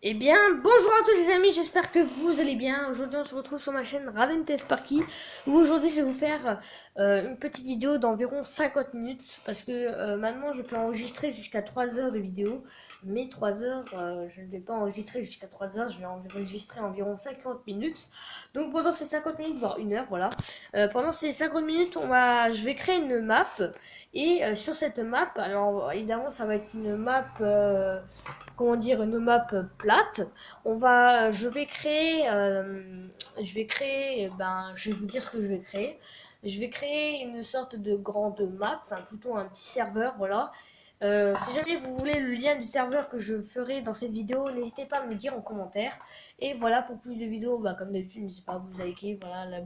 Eh bien, bonjour à tous les amis, j'espère que vous allez bien. Aujourd'hui, on se retrouve sur ma chaîne Raventesparky où aujourd'hui, je vais vous faire une petite vidéo d'environ 50 minutes parce que maintenant, je peux enregistrer jusqu'à 3 heures de vidéo. Mais 3 heures, je ne vais pas enregistrer jusqu'à 3 heures, je vais enregistrer environ 50 minutes. Donc, pendant ces 50 minutes, voire 1 heure, voilà. Pendant ces 50 minutes, je vais créer une map et sur cette map, alors évidemment, ça va être une map... comment dire, une map plate. Je vais vous dire ce que je vais créer. Je vais créer une sorte de grande map, enfin plutôt un petit serveur, voilà. Si jamais vous voulez le lien du serveur que je ferai dans cette vidéo, n'hésitez pas à me le dire en commentaire. Et voilà, pour plus de vidéos, comme d'habitude, n'hésitez pas à vous liker, voilà,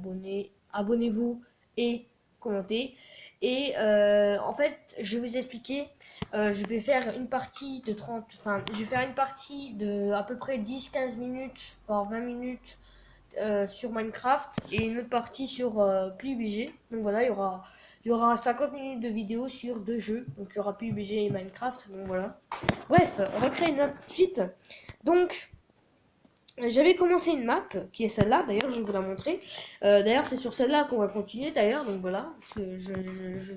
abonnez-vous et commentez. Et en fait, je vais vous expliquer. Je vais faire une partie de 30, enfin, je vais faire une partie de à peu près 10-15 minutes, voire 20 minutes sur Minecraft et une autre partie sur PUBG. Donc voilà, il y aura 50 minutes de vidéo sur deux jeux. Donc il y aura PUBG et Minecraft. Donc voilà. Bref, on va créer une map tout de suite. Donc, j'avais commencé une map qui est celle-là, d'ailleurs je vais vous la montrer. D'ailleurs c'est sur celle-là qu'on va continuer d'ailleurs, donc voilà, parce que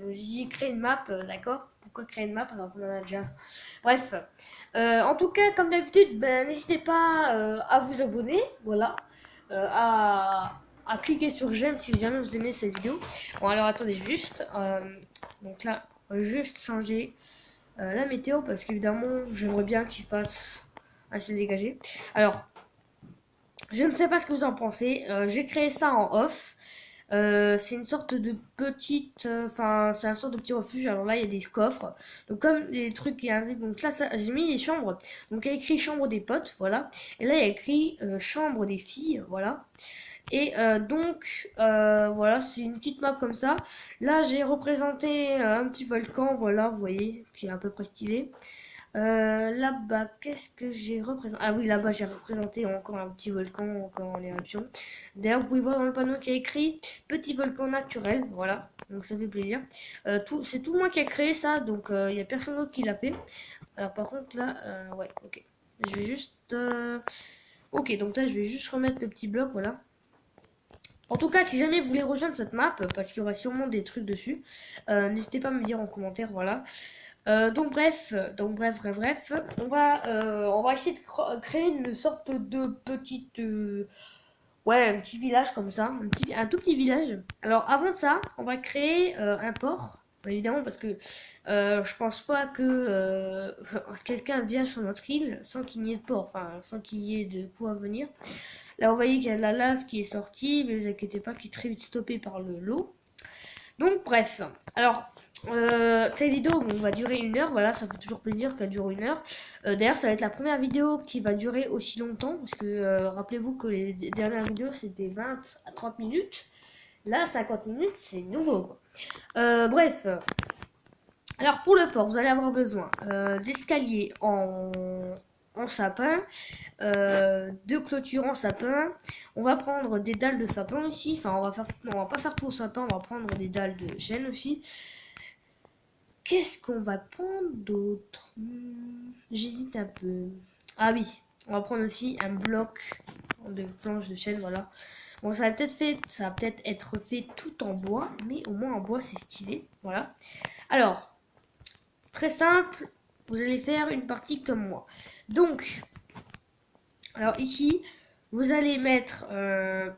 j'y crée une map, d'accord. Pourquoi créer une map alors qu'on en a déjà. Bref, en tout cas comme d'habitude, n'hésitez pas à vous abonner, voilà, à cliquer sur j'aime si jamais vous aimez cette vidéo. Bon alors attendez juste, donc là, on va juste changer la météo parce qu'évidemment j'aimerais bien qu'il fasse assez dégagé. Alors, je ne sais pas ce que vous en pensez. J'ai créé ça en off. C'est une sorte de petite, c'est un sorte de petit refuge. Alors là, il y a des coffres. Donc comme les trucs qui indiquent, donc là, j'ai mis les chambres. Donc il y a écrit chambre des potes, voilà. Et là, il y a écrit chambre des filles, voilà. Et voilà, c'est une petite map comme ça. Là, j'ai représenté un petit volcan, voilà, vous voyez, qui est à peu près stylé. Là-bas, qu'est-ce que j'ai représenté? Ah oui, là-bas, j'ai représenté encore un petit volcan, encore en éruption. D'ailleurs, vous pouvez voir dans le panneau qui a écrit petit volcan naturel. Voilà, donc ça fait plaisir. C'est tout moi qui a créé ça, donc il n'y a personne d'autre qui l'a fait. Alors, par contre, là, ouais, ok. Je vais juste. Ok, donc là, je vais juste remettre le petit bloc, voilà. En tout cas, si jamais vous voulez rejoindre cette map, parce qu'il y aura sûrement des trucs dessus, n'hésitez pas à me dire en commentaire, voilà. Bref, on va essayer de créer une sorte de petite, ouais, un petit village comme ça, un tout petit village. Alors avant de ça, on va créer un port, évidemment parce que je pense pas que quelqu'un vienne sur notre île sans qu'il n'y ait de port, enfin sans qu'il y ait de quoi venir. Là, vous voyez qu'il y a de la lave qui est sortie, mais ne vous inquiétez pas, qui est très vite stoppée par l'eau. Donc bref, alors cette vidéo va durer 1 heure, voilà, ça fait toujours plaisir qu'elle dure 1 heure. D'ailleurs, ça va être la première vidéo qui va durer aussi longtemps, parce que rappelez-vous que les dernières vidéos c'était 20 à 30 minutes. Là, 50 minutes, c'est nouveau, quoi. Bref, alors pour le port, vous allez avoir besoin d'escaliers en sapin, de clôtures en sapin. On va prendre des dalles de sapin aussi. Enfin, on va pas faire tout au sapin, on va prendre des dalles de chêne aussi. Qu'est-ce qu'on va prendre d'autre? J'hésite un peu. Ah oui, on va prendre aussi un bloc de planches de chêne, voilà. Bon, ça va peut-être être fait tout en bois, mais au moins en bois c'est stylé, voilà. Alors, très simple, vous allez faire une partie comme moi. Donc, alors ici, vous allez mettre,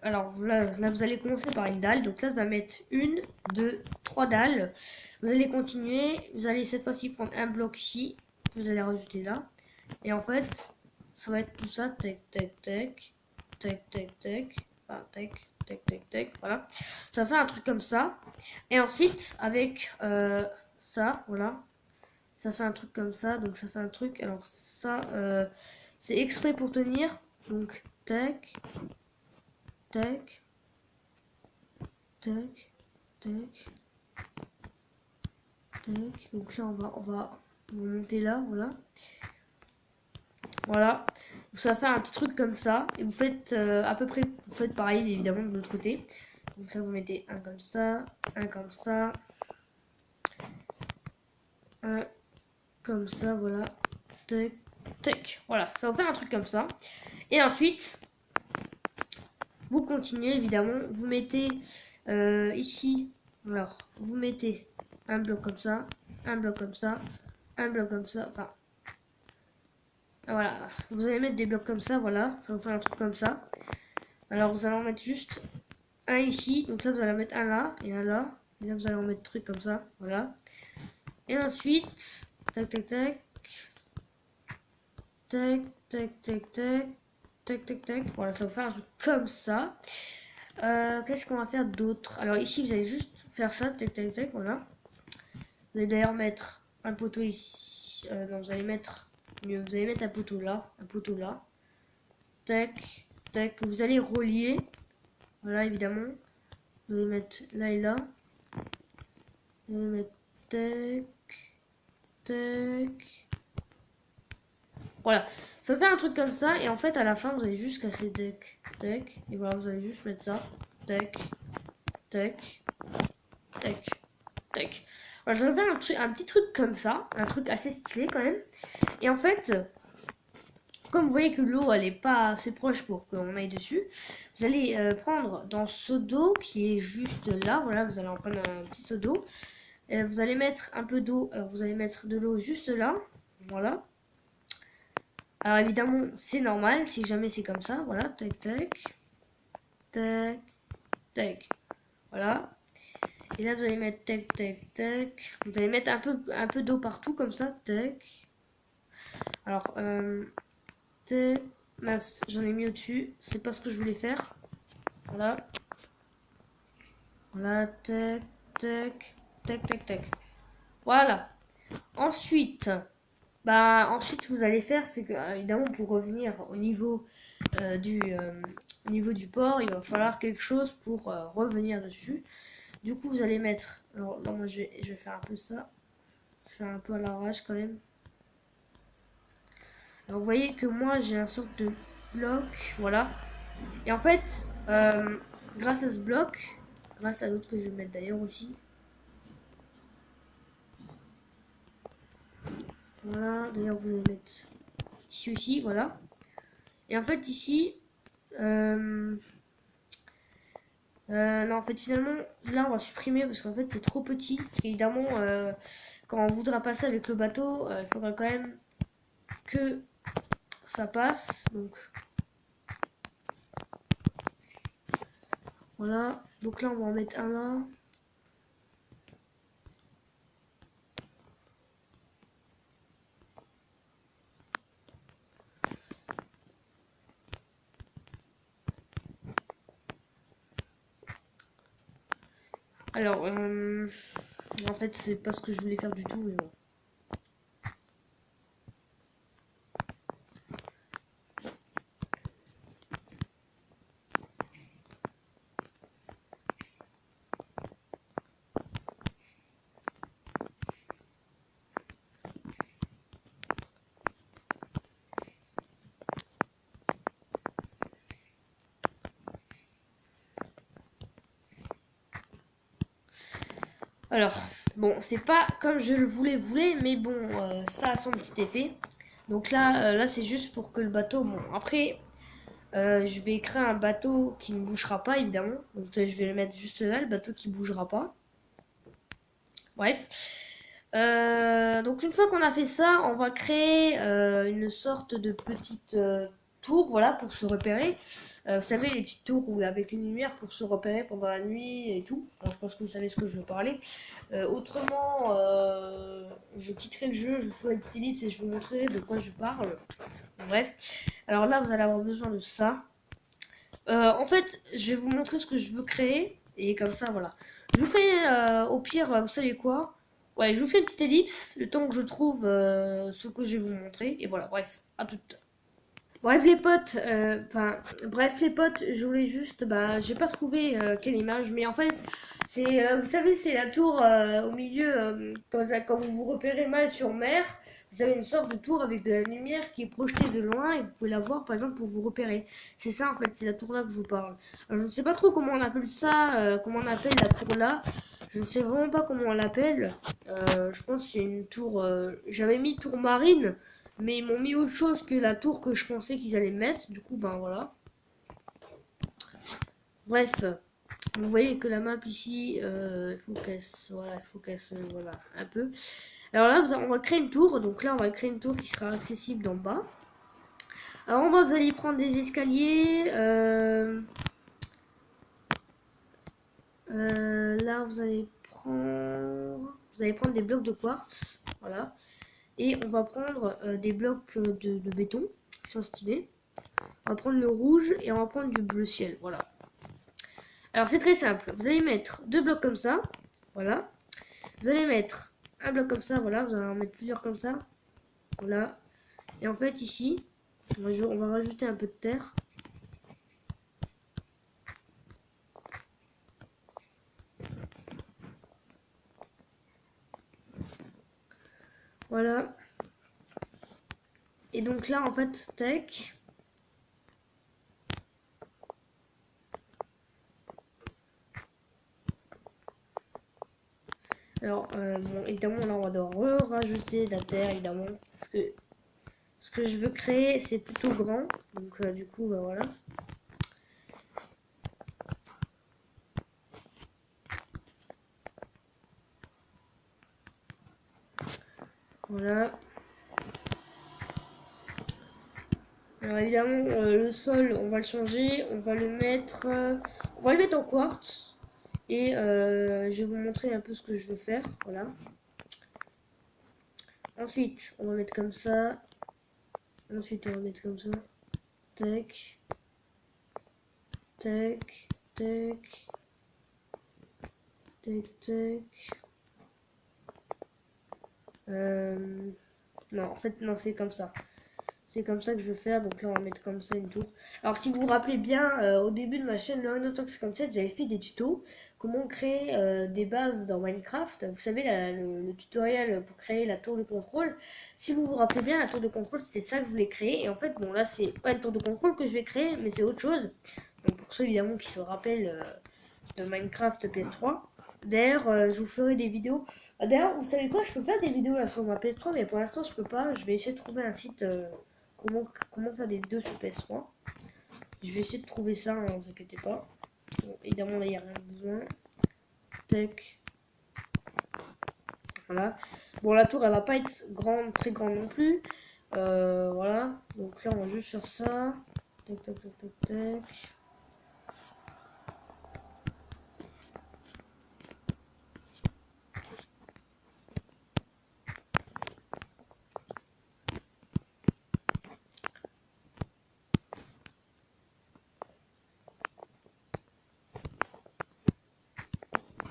alors là, vous allez commencer par une dalle. Donc là, vous allez mettre 1, 2, 3 dalles. Vous allez continuer. Vous allez cette fois-ci prendre un bloc ici. Que vous allez rajouter là. Et en fait, ça va être tout ça. Tac, tac, tac. Tac, tac, tac. Enfin, tac, tac, tac, tac. Voilà. Ça fait un truc comme ça. Et ensuite, avec ça, voilà. Ça fait un truc comme ça. Donc ça fait un truc. Alors ça, c'est exprès pour tenir. Donc, tac, tac, tac, tac, tac. Donc là, on va monter là, voilà. Voilà. Donc, ça va faire un petit truc comme ça. Et vous faites à peu près, vous faites pareil, évidemment, de l'autre côté. Donc ça, vous mettez un comme ça, un comme ça, un comme ça, voilà. Tac, tac. Voilà, ça va faire un truc comme ça. Et ensuite, vous continuez évidemment. Vous mettez ici, alors, vous mettez un bloc comme ça, un bloc comme ça, un bloc comme ça. Enfin, voilà, vous allez mettre des blocs comme ça, voilà. Ça va faire un truc comme ça. Alors, vous allez en mettre juste un ici. Donc là, vous allez en mettre un là et un là. Et là, vous allez en mettre un truc comme ça, voilà. Et ensuite, tac, tac, tac. Tac, tac, tac, tac. Tac, tac, tac. Voilà, ça va faire un truc comme ça. Qu'est-ce qu'on va faire d'autre? Alors ici, vous allez juste faire ça, tac, tac, tac, voilà. Vous allez d'ailleurs mettre un poteau ici. Non, vous allez mettre mieux. Vous allez mettre un poteau là, un poteau là. Tac, tac. Vous allez relier. Voilà, évidemment. Vous allez mettre là et là. Vous allez mettre tac, tac. Voilà, ça va faire un truc comme ça. Et en fait, à la fin, vous allez juste casser tac, tac. Et voilà, vous allez juste mettre ça. Tac, tac, tac, tac. Voilà, je vais faire un petit truc comme ça. Un truc assez stylé quand même. Et en fait, comme vous voyez que l'eau, elle est pas assez proche pour qu'on aille dessus, vous allez prendre dans ce seau d'eau qui est juste là. Voilà, vous allez en prendre un petit seau d'eau. Vous allez mettre un peu d'eau. Alors, vous allez mettre de l'eau juste là. Voilà. Alors évidemment, c'est normal, si jamais c'est comme ça, voilà, tac, tac, tac, tac, voilà. Et là, vous allez mettre tac, tac, tac. Vous allez mettre un peu d'eau partout, comme ça, tac. Alors, tac, mince, j'en ai mis au-dessus, c'est pas ce que je voulais faire. Voilà. Voilà, tac, tac, tac, tac, tac. Voilà. Ensuite... ensuite, vous allez faire, c'est que, évidemment, pour revenir au niveau, au niveau du port, il va falloir quelque chose pour revenir dessus. Du coup, vous allez mettre, alors là, moi, je vais faire un peu ça. Je fais un peu à l'arrache quand même. Alors, vous voyez que moi, j'ai un sorte de bloc, voilà. Et en fait, grâce à ce bloc, grâce à l'autre que je vais mettre d'ailleurs aussi, voilà, d'ailleurs vous allez mettre ici aussi, voilà. Et en fait ici, non en fait finalement, là on va supprimer parce qu'en fait c'est trop petit. Parce qu'évidemment, quand on voudra passer avec le bateau, il faudra quand même que ça passe. Donc voilà, donc là on va en mettre un là. Alors, en fait, c'est pas ce que je voulais faire du tout, mais bon. Alors, bon, c'est pas comme je le voulais, mais bon, ça a son petit effet. Donc là c'est juste pour que le bateau... Bon, après, je vais créer un bateau qui ne bougera pas, évidemment. Donc je vais le mettre juste là, le bateau qui bougera pas. Bref. Donc une fois qu'on a fait ça, on va créer une sorte de petite tour, voilà, pour se repérer. Vous savez, les petites tours où, avec les lumières pour se repérer pendant la nuit et tout. Alors, je pense que vous savez ce que je veux parler. Autrement, je quitterai le jeu, je vous ferai une petite ellipse et je vous montrerai de quoi je parle. Bref. Alors là, vous allez avoir besoin de ça. En fait, je vais vous montrer ce que je veux créer. Et comme ça, voilà. Je vous fais, au pire, vous savez quoi? Ouais, je vous fais une petite ellipse, le temps que je trouve ce que je vais vous montrer. Et voilà, bref, à tout. Bref les potes, je voulais juste, j'ai pas trouvé quelle image, mais en fait, c'est, vous savez, c'est la tour au milieu, quand vous vous repérez mal sur mer, vous avez une sorte de tour avec de la lumière qui est projetée de loin et vous pouvez la voir par exemple pour vous repérer. C'est ça en fait, c'est la tour là que je vous parle. Alors, je ne sais pas trop comment on appelle ça, comment on appelle la tour là. Je ne sais vraiment pas comment on l'appelle. Je pense que c'est une tour, j'avais mis tour marine. Mais ils m'ont mis autre chose que la tour que je pensais qu'ils allaient mettre. Du coup, ben voilà. Bref, vous voyez que la map ici, il faut qu'elle voilà, voilà, un peu. Alors là, on va créer une tour. Donc là, on va créer une tour qui sera accessible d'en bas. Alors en bas, vous allez prendre des escaliers. Là, vous allez prendre des blocs de quartz. Voilà. Et on va prendre des blocs de béton qui sont stylés. On va prendre le rouge et on va prendre du bleu ciel. Voilà. Alors c'est très simple. Vous allez mettre deux blocs comme ça. Voilà. Vous allez mettre un bloc comme ça. Voilà. Vous allez en mettre plusieurs comme ça. Voilà. Et en fait ici, on va rajouter un peu de terre. Voilà. Et donc là en fait, tac. Alors, bon, évidemment, là, on va devoir rajouter de la terre, évidemment. Parce que ce que je veux créer, c'est plutôt grand. Donc, du coup, bah, voilà. Voilà. Alors, évidemment, le sol, on va le changer. On va le mettre en quartz. Et je vais vous montrer un peu ce que je veux faire. Voilà. Ensuite, on va mettre comme ça. Ensuite, on va mettre comme ça. Tac. Tac. Tac. Tac, tac. Non, en fait, non, c'est comme ça. C'est comme ça que je veux faire. Donc là, on va mettre comme ça une tour. Alors, si vous vous rappelez bien, au début de ma chaîne LeonoTalk57, j'avais fait des tutos. Comment créer des bases dans Minecraft. Vous savez, le tutoriel pour créer la tour de contrôle. Si vous vous rappelez bien, la tour de contrôle, c'était ça que je voulais créer. Et en fait, bon, là, c'est pas une tour de contrôle que je vais créer, mais c'est autre chose. Donc, pour ceux, évidemment, qui se rappellent de Minecraft PS3. D'ailleurs, je vous ferai des vidéos. D'ailleurs, vous savez quoi? Je peux faire des vidéos là sur ma PS3, mais pour l'instant, je peux pas. Je vais essayer de trouver un site comment faire des vidéos sur PS3. Je vais essayer de trouver ça, hein, ne vous inquiétez pas. Bon, évidemment, là, il n'y a rien de besoin. Tac. Voilà. Bon, la tour, elle va pas être grande, très grande non plus. Voilà. Donc là, on va juste faire ça. Tac, tac, tac, tac, tac.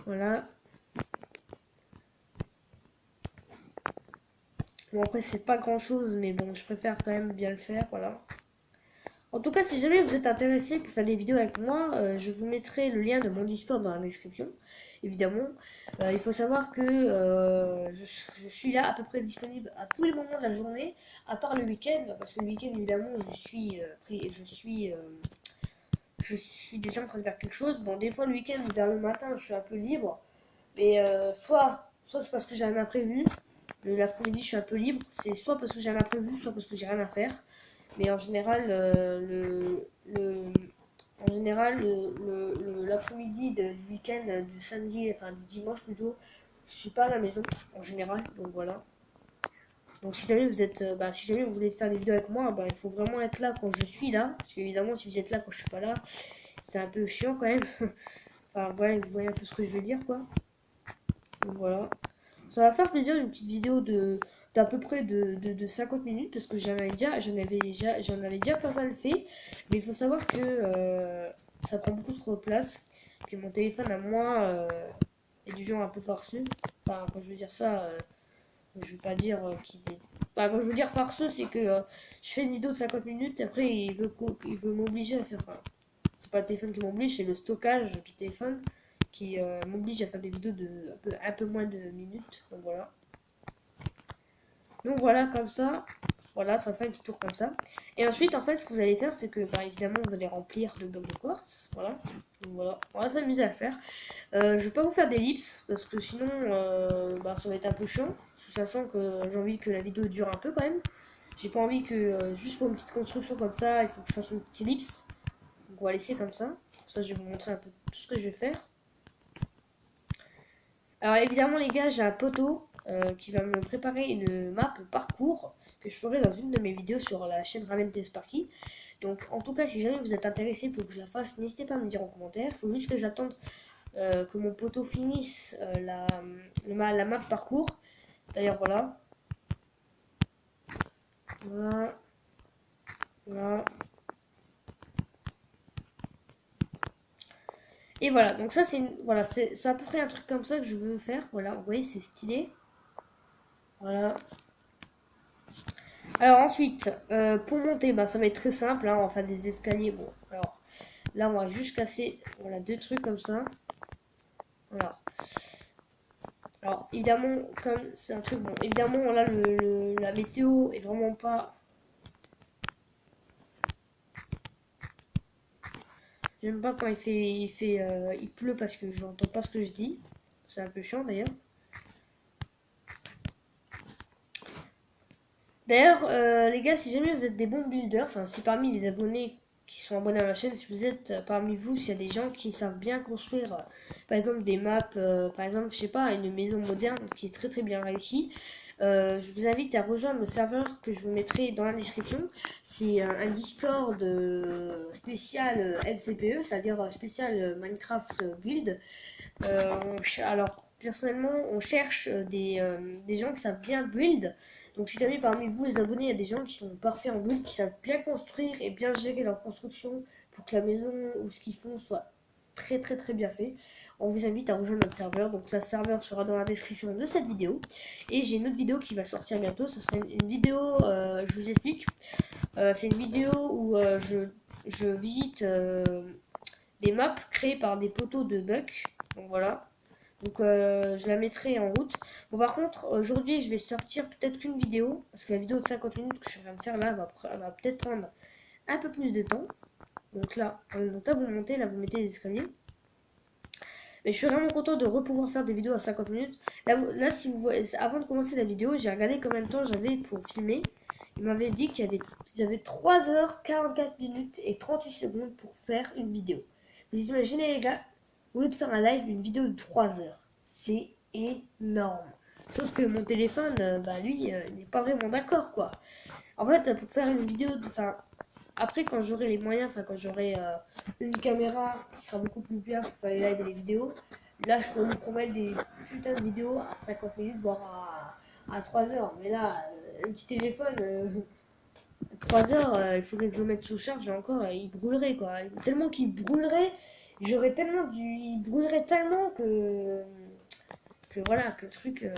Voilà. Bon, après, c'est pas grand chose, mais bon, je préfère quand même bien le faire. Voilà. En tout cas, si jamais vous êtes intéressé pour faire des vidéos avec moi, je vous mettrai le lien de mon Discord dans la description, évidemment. Il faut savoir que je suis là à peu près disponible à tous les moments de la journée, à part le week-end, parce que le week-end, évidemment, je suis déjà en train de faire quelque chose. Bon, des fois, le week-end, vers le matin, je suis un peu libre, mais soit c'est parce que j'ai un imprévu. L'après-midi, je suis un peu libre. C'est soit parce que j'ai un imprévu, soit parce que j'ai rien à faire. Mais en général, l'après-midi du week-end, du samedi, enfin du dimanche plutôt, je suis pas à la maison en général. Donc voilà. Donc si jamais si jamais vous voulez faire des vidéos avec moi, bah, il faut vraiment être là quand je suis là. Parce qu'évidemment, si vous êtes là quand je suis pas là, c'est un peu chiant quand même. Enfin, voilà, vous voyez un peu ce que je veux dire, quoi. Donc voilà. Ça va faire plaisir une petite vidéo d'à peu près de 50 minutes parce que j'en avais déjà pas mal fait. Mais il faut savoir que ça prend beaucoup trop de place. Puis mon téléphone à moi est du genre un peu farceux. Enfin, quand je veux dire ça, je veux pas dire qu'il est. Enfin, quand je veux dire farceux, c'est que je fais une vidéo de 50 minutes et après il veut m'obliger à faire. Enfin, c'est pas le téléphone qui m'oblige, c'est le stockage du téléphone qui m'oblige à faire des vidéos de un peu moins de minutes. Donc voilà. Donc voilà, comme ça. Voilà, ça fait un petit tour comme ça. Et ensuite, en fait, ce que vous allez faire, c'est que, bah, évidemment, vous allez remplir de blocs de quartz. Voilà. Donc voilà, on va s'amuser à faire. Je vais pas vous faire d'ellipses, parce que sinon, ça va être un peu chiant. Sachant que j'ai envie que la vidéo dure un peu quand même. J'ai pas envie que juste pour une petite construction comme ça, il faut que je fasse une petite ellipse. Donc on va laisser comme ça. Comme ça, je vais vous montrer un peu tout ce que je vais faire. Alors évidemment les gars, j'ai un poteau qui va me préparer une map parcours que je ferai dans une de mes vidéos sur la chaîne Raven Sparky. Donc en tout cas, si jamais vous êtes intéressé pour que je la fasse, n'hésitez pas à me dire en commentaire. Il faut juste que j'attende que mon poteau finisse la map parcours. D'ailleurs voilà. Voilà. Voilà. Et voilà, donc ça voilà, c'est à peu près un truc comme ça que je veux faire. Voilà, vous voyez, c'est stylé. Voilà. Alors ensuite, pour monter, bah, ça va être très simple, hein, on va faire des escaliers. Bon, alors là, on va juste casser voilà, deux trucs comme ça. Voilà. Alors évidemment, comme c'est un truc, bon, évidemment, là, la météo est vraiment pas... J'aime pas quand il pleut parce que j'entends pas ce que je dis. C'est un peu chiant d'ailleurs. D'ailleurs, les gars, si jamais vous êtes des bons builders, enfin, si parmi les abonnés qui sont abonnés à ma chaîne, si vous êtes parmi vous, s'il y a des gens qui savent bien construire, par exemple, des maps, par exemple, je sais pas, une maison moderne qui est très très bien réussie, je vous invite à rejoindre le serveur que je vous mettrai dans la description. C'est un Discord spécial MCPE, c'est-à-dire spécial Minecraft Build. Alors, personnellement, on cherche des gens qui savent bien build. Donc, si jamais parmi vous, les abonnés, il y a des gens qui sont parfaits en build, qui savent bien construire et bien gérer leur construction pour que la maison ou ce qu'ils font soit très très très bien fait, on vous invite à rejoindre notre serveur. Donc, le serveur sera dans la description de cette vidéo. Et j'ai une autre vidéo qui va sortir bientôt. Ça sera une vidéo, je vous explique. C'est une vidéo où je visite des maps créées par des poteaux de Buck. Donc, voilà. Donc je la mettrai en route. Bon par contre aujourd'hui je vais sortir peut-être qu'une vidéo. Parce que la vidéo de 50 minutes que je suis en train de faire là va peut-être prendre un peu plus de temps. Donc là vous montez, là vous mettez les escaliers. Mais je suis vraiment content de repouvoir faire des vidéos à 50 minutes. Là si vous voyez, avant de commencer la vidéo, j'ai regardé combien de temps j'avais pour filmer. Il m'avait dit j'avais 3h44 minutes et 38 secondes pour faire une vidéo. Vous imaginez les gars, au lieu de faire un live, une vidéo de 3 heures. C'est énorme. Sauf que mon téléphone, bah lui, il n'est pas vraiment d'accord quoi. En fait, pour faire une vidéo, enfin, après quand j'aurai les moyens, enfin quand j'aurai une caméra qui sera beaucoup plus bien pour faire les lives et les vidéos, là je peux vous promettre des putains de vidéos à 50 minutes, voire à 3 heures. Mais là, un petit téléphone, 3 heures, il faudrait que je le mette sous charge et encore, il brûlerait quoi. Tellement qu'il brûlerait, il brûlerait tellement que voilà, que le truc,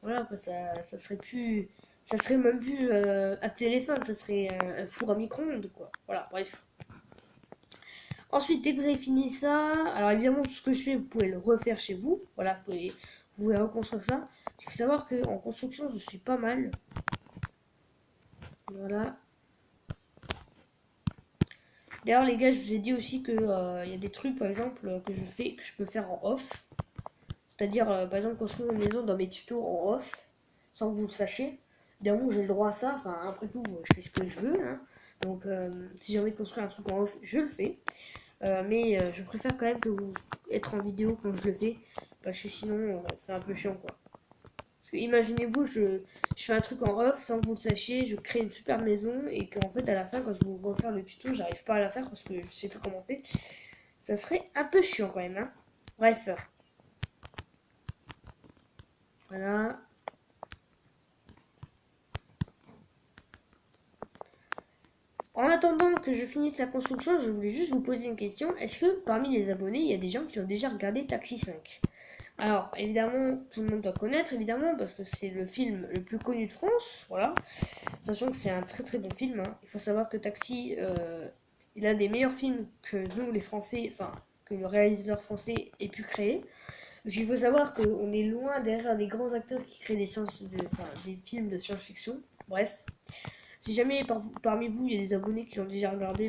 voilà, quoi, ça serait plus, ça serait même plus un téléphone, ça serait un four à micro-ondes, quoi. Voilà, bref. Ensuite, dès que vous avez fini ça, alors évidemment, tout ce que je fais, vous pouvez le refaire chez vous. Voilà, vous pouvez reconstruire ça. Il faut savoir qu'en construction, je suis pas mal. Voilà. D'ailleurs, les gars, je vous ai dit aussi que y a des trucs, par exemple, que je peux faire en off. C'est-à-dire, par exemple, construire une maison dans mes tutos en off, sans que vous le sachiez. Évidemment, j'ai le droit à ça. Enfin, après tout, je fais ce que je veux. Hein. Donc, si j'ai envie de construire un truc en off, je le fais. Mais je préfère quand même que vous être en vidéo quand je le fais. Parce que sinon, c'est un peu chiant, quoi. Parce que imaginez-vous, je fais un truc en off sans que vous le sachiez, je crée une super maison et qu'en fait, à la fin, quand je vais vous refaire le tuto, j'arrive pas à la faire parce que je sais plus comment on fait. Ça serait un peu chiant quand même. Hein. Bref. Voilà. En attendant que je finisse la construction, je voulais juste vous poser une question. Est-ce que parmi les abonnés, il y a des gens qui ont déjà regardé Taxi 5? Alors, évidemment, tout le monde doit connaître, évidemment, parce que c'est le film le plus connu de France, voilà. Sachant que c'est un très très bon film. Hein. Il faut savoir que Taxi est l'un des meilleurs films que nous, les Français, enfin, que le réalisateur français ait pu créer. Parce qu'il faut savoir qu'on est loin derrière des grands acteurs qui créent des films de science-fiction. Bref. Si jamais parmi vous il y a des abonnés qui l'ont déjà regardé,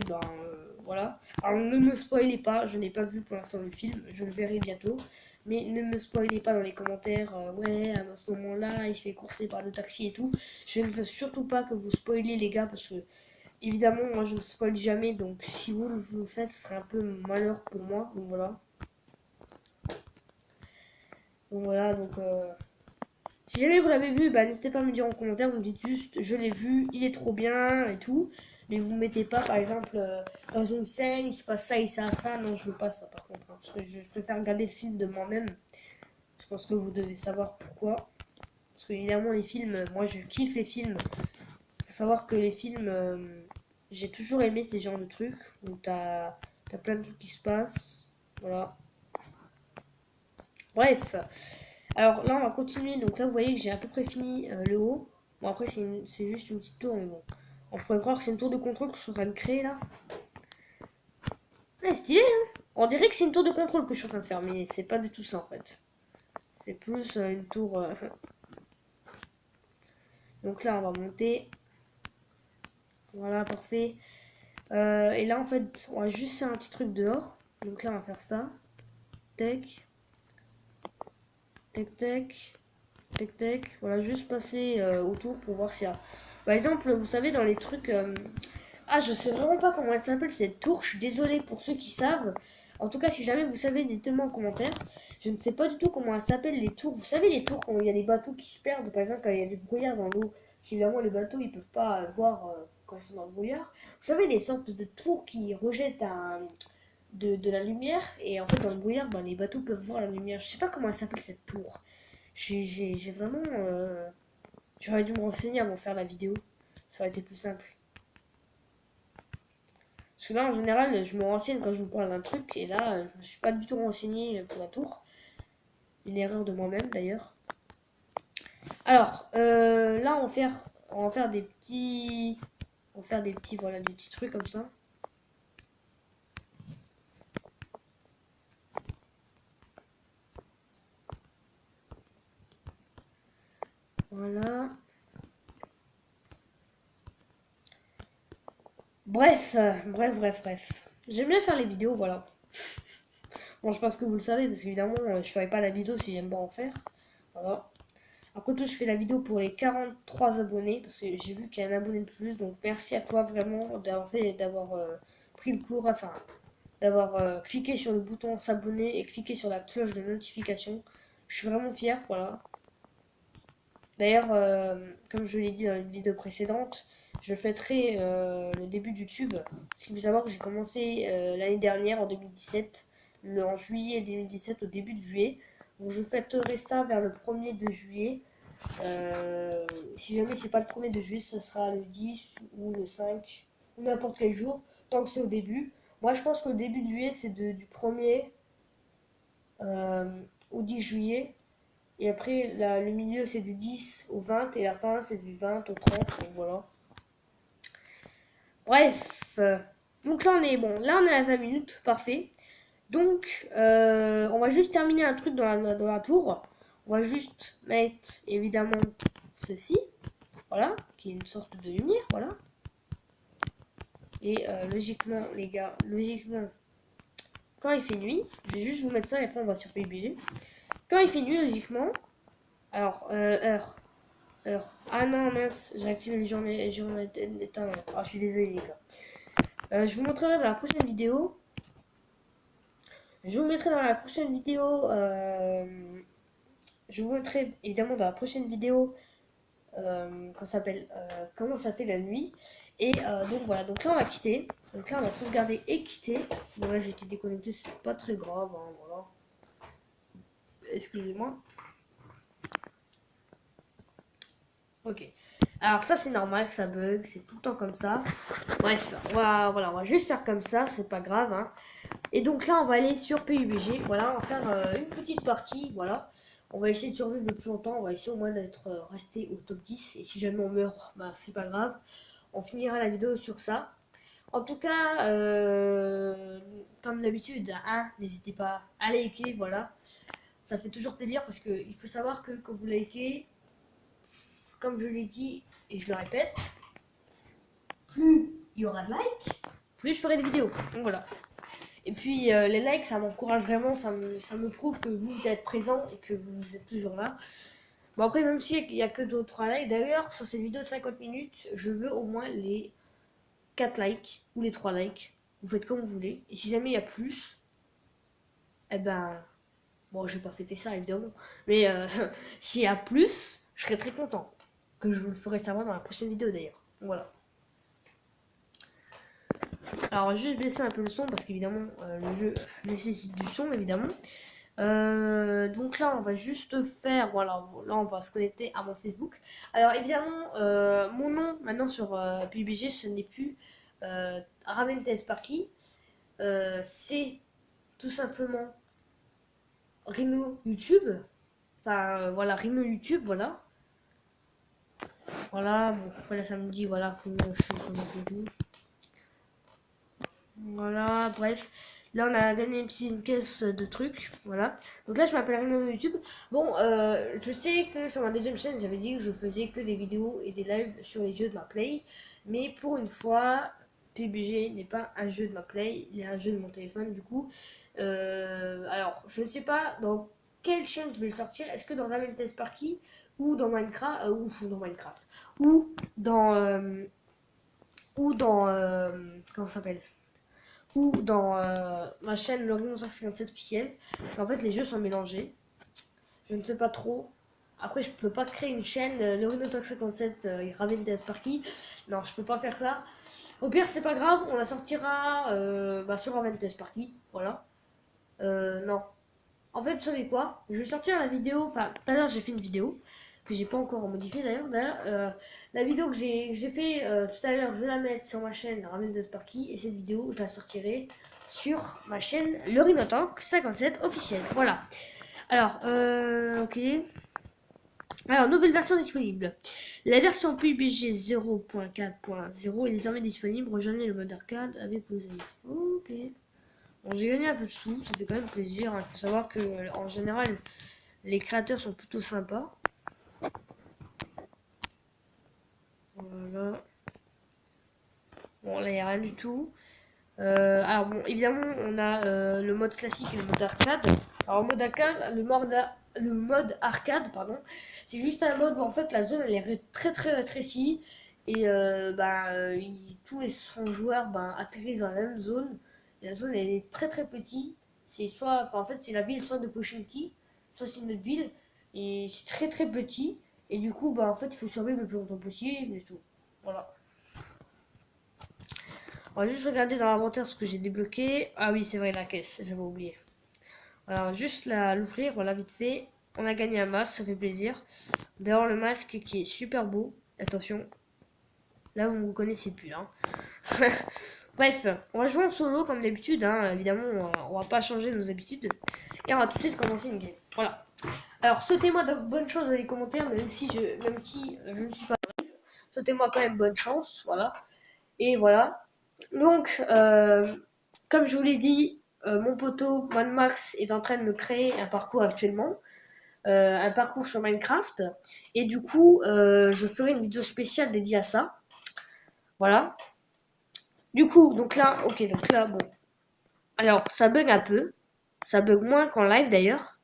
voilà. Alors ne me spoilez pas, je n'ai pas vu pour l'instant le film, je le verrai bientôt. Mais ne me spoilez pas dans les commentaires, ouais, à ce moment-là, il se fait courser par le taxi et tout. Je ne veux surtout pas que vous spoilez les gars, parce que évidemment, moi je ne spoil jamais, donc si vous le faites, ce serait un peu malheur pour moi, donc voilà. Donc voilà, donc si jamais vous l'avez vu, bah, n'hésitez pas à me dire en commentaire, vous me dites juste je l'ai vu, il est trop bien et tout. Mais vous ne mettez pas par exemple dans une scène, il se passe ça et ça, non je veux pas ça par contre. Hein, parce que je préfère regarder le film de moi-même. Je pense que vous devez savoir pourquoi. Parce que évidemment les films, moi je kiffe les films. Faut savoir que les films, j'ai toujours aimé ces genres de trucs où t'as plein de trucs qui se passent. Voilà. Bref. Alors là, on va continuer. Donc là, vous voyez que j'ai à peu près fini le haut. Bon, après, c'est juste une petite tour, mais bon. On pourrait croire que c'est une tour de contrôle que je suis en train de créer là. Ouais, stylé, hein. On dirait que c'est une tour de contrôle que je suis en train de faire, mais c'est pas du tout ça en fait. C'est plus une tour. Donc là, on va monter. Voilà, parfait. Et là, en fait, on va juste faire un petit truc dehors. Donc là, on va faire ça. Tac. Tac, tac. Tac, tac. Voilà, juste passer autour pour voir s'il y a. Par exemple, vous savez, dans les trucs. Ah, je sais vraiment pas comment elle s'appelle cette tour. Je suis désolée pour ceux qui savent. En tout cas, si jamais vous savez, dites-moi en commentaire. Je ne sais pas du tout comment elle s'appelle les tours. Vous savez, les tours quand il y a des bateaux qui se perdent, par exemple, quand il y a du brouillard dans l'eau. Si vraiment les bateaux ils peuvent pas voir quand ils sont dans le brouillard. Vous savez, les sortes de tours qui rejettent de la lumière. Et en fait, dans le brouillard, ben, les bateaux peuvent voir la lumière. Je sais pas comment elle s'appelle cette tour. J'ai vraiment. J'aurais dû me renseigner avant de faire la vidéo. Ça aurait été plus simple. Parce que là, en général, je me renseigne quand je vous parle d'un truc. Et là, je me suis pas du tout renseigné pour la tour. Une erreur de moi-même d'ailleurs. Alors, là, on va faire des petits. On va faire des petits, voilà, des petits trucs comme ça. Voilà. Bref. J'aime bien faire les vidéos, voilà. Bon, je pense que vous le savez, parce qu'évidemment, je ferai pas la vidéo si j'aime pas en faire. Voilà. Après tout, je fais la vidéo pour les 43 abonnés, parce que j'ai vu qu'il y a un abonné de plus. Donc merci à toi vraiment d'avoir pris le cours, enfin, d'avoir cliqué sur le bouton s'abonner et cliqué sur la cloche de notification. Je suis vraiment fier, voilà. D'ailleurs, comme je l'ai dit dans une vidéo précédente, je fêterai le début de YouTube. Parce qu'il faut savoir que j'ai commencé l'année dernière, en 2017, en juillet 2017, au début de juillet. Donc je fêterai ça vers le 1er de juillet. Si jamais c'est pas le 1er de juillet, ce sera le 10 ou le 5, ou n'importe quel jour, tant que c'est au début. Moi je pense qu'au début de juillet, c'est du 1er au 10 juillet. Et après, le milieu, c'est du 10 au 20. Et la fin, c'est du 20 au 30. Donc voilà. Bref. Donc là, on est bon. Là, on est à 20 minutes. Parfait. Donc, on va juste terminer un truc dans la tour. On va juste mettre, évidemment, ceci. Voilà. Qui est une sorte de lumière. Voilà. Et logiquement, les gars, logiquement, quand il fait nuit, je vais juste vous mettre ça et après, on va sur PUBG. Quand il fait nuit, logiquement, alors, heure. Ah non, mince, j'ai activé les journées éteint. Ah, je suis désolé, les gars. Je vous montrerai dans la prochaine vidéo. Je vous mettrai dans la prochaine vidéo. Je vous mettrai évidemment dans la prochaine vidéo. Qu'on s'appelle comment ça fait la nuit. Et donc voilà, donc là on va quitter. Donc là on va sauvegarder et quitter. Bon là j'ai été déconnecté, c'est pas très grave, hein, voilà. Excusez-moi. Ok. Alors ça c'est normal que ça bug, c'est tout le temps comme ça. Bref, on va juste faire comme ça, c'est pas grave. Hein. Et donc là on va aller sur PUBG, voilà, on va faire une petite partie, voilà. On va essayer de survivre le plus longtemps, on va essayer au moins d'être resté au top 10. Et si jamais on meurt, bah c'est pas grave. On finira la vidéo sur ça. En tout cas, comme d'habitude, hein, n'hésitez pas à liker, voilà. Ça fait toujours plaisir parce qu'il faut savoir que quand vous likez, comme je l'ai dit et je le répète, plus il y aura de likes, plus je ferai des vidéos. Donc voilà. Et puis les likes, ça m'encourage vraiment, ça me prouve que vous êtes présent et que vous êtes toujours là. Bon après, même s'il n'y a que 2 ou 3 likes, d'ailleurs, sur cette vidéo de 50 minutes, je veux au moins les 4 likes ou les 3 likes. Vous faites comme vous voulez. Et si jamais il y a plus, eh ben, bon, je vais pas fêter ça évidemment. Mais s'il y a plus, je serai très content. Que je vous le ferai savoir dans la prochaine vidéo d'ailleurs. Voilà. Alors, on va juste baisser un peu le son parce qu'évidemment, le jeu nécessite du son évidemment. Donc là, on va juste faire, voilà, là on va se connecter à mon Facebook. Alors évidemment, mon nom maintenant sur PUBG, ce n'est plus Raventes Sparky, c'est tout simplement Rhino YouTube. Enfin voilà, Rhino YouTube, voilà. Voilà, bon, après là ça me dit, voilà, que je suis comme voilà, bref. Là, on a gagné une caisse de trucs, voilà. Donc là, je m'appelle Rino YouTube. Bon, je sais que sur ma deuxième chaîne, j'avais dit que je faisais que des vidéos et des lives sur les jeux de ma Play. Mais pour une fois, PUBG n'est pas un jeu de ma Play, il est un jeu de mon téléphone, du coup. Alors, je ne sais pas dans quelle chaîne je vais le sortir. Est-ce que dans Raventes Sparky ou dans Minecraft, ou dans comment ça s'appelle, ou dans ma chaîne Le Rhino 57 officiel. Parce qu'en fait, les jeux sont mélangés. Je ne sais pas trop. Après, je peux pas créer une chaîne Le Rhino 57 Raventes Sparky. Non, je peux pas faire ça. Au pire, c'est pas grave, on la sortira sur Raventes Sparky. Voilà. Non. En fait, vous savez quoi? Je vais sortir la vidéo. Enfin, tout à l'heure, j'ai fait une vidéo que j'ai pas encore modifiée d'ailleurs. La vidéo que j'ai fait tout à l'heure, je vais la mettre sur ma chaîne Raventes Sparky. Et cette vidéo, je la sortirai sur ma chaîne Le Rhinotank 57 officiel. Voilà. Alors, ok. Alors, nouvelle version disponible. La version PUBG 0.4.0 est désormais disponible. Rejoignez le mode arcade avec vos amis. Ok. Bon, j'ai gagné un peu de sous, ça fait quand même plaisir. Il faut savoir que en général, les créateurs sont plutôt sympas. Voilà. Bon, là, il n'y a rien du tout. Alors, bon, évidemment, on a le mode classique et le mode arcade. Alors, le mode arcade, le mode arcade, pardon, c'est juste un mode où en fait la zone elle est très très rétrécie et tous les 100 joueurs atterrissent dans la même zone. Et la zone elle est très très petite. C'est soit, enfin, en fait, c'est la ville soit de Pochinki, soit c'est une autre ville et c'est très très petit. Et du coup, en fait, il faut survivre le plus longtemps possible et tout. Voilà. On va juste regarder dans l'inventaire ce que j'ai débloqué. Ah oui, c'est vrai, la caisse, j'avais oublié. Alors, juste l'ouvrir, voilà, vite fait. On a gagné un masque, ça fait plaisir. D'ailleurs, le masque qui est super beau. Attention, là, vous ne me connaissez plus. Hein. Bref, on va jouer en solo comme d'habitude. Hein. Évidemment, on va pas changer nos habitudes. Et on va tout de suite commencer une game. Voilà. Alors, souhaitez-moi de bonnes choses dans les commentaires, même si je ne suis pas. Souhaitez-moi quand même bonne chance. Voilà. Et voilà. Donc, comme je vous l'ai dit, mon poteau Max est en train de me créer un parcours actuellement. Un parcours sur Minecraft. Et du coup, je ferai une vidéo spéciale dédiée à ça. Voilà. Du coup, donc là, bon. Alors, ça bug un peu. Ça bug moins qu'en live d'ailleurs.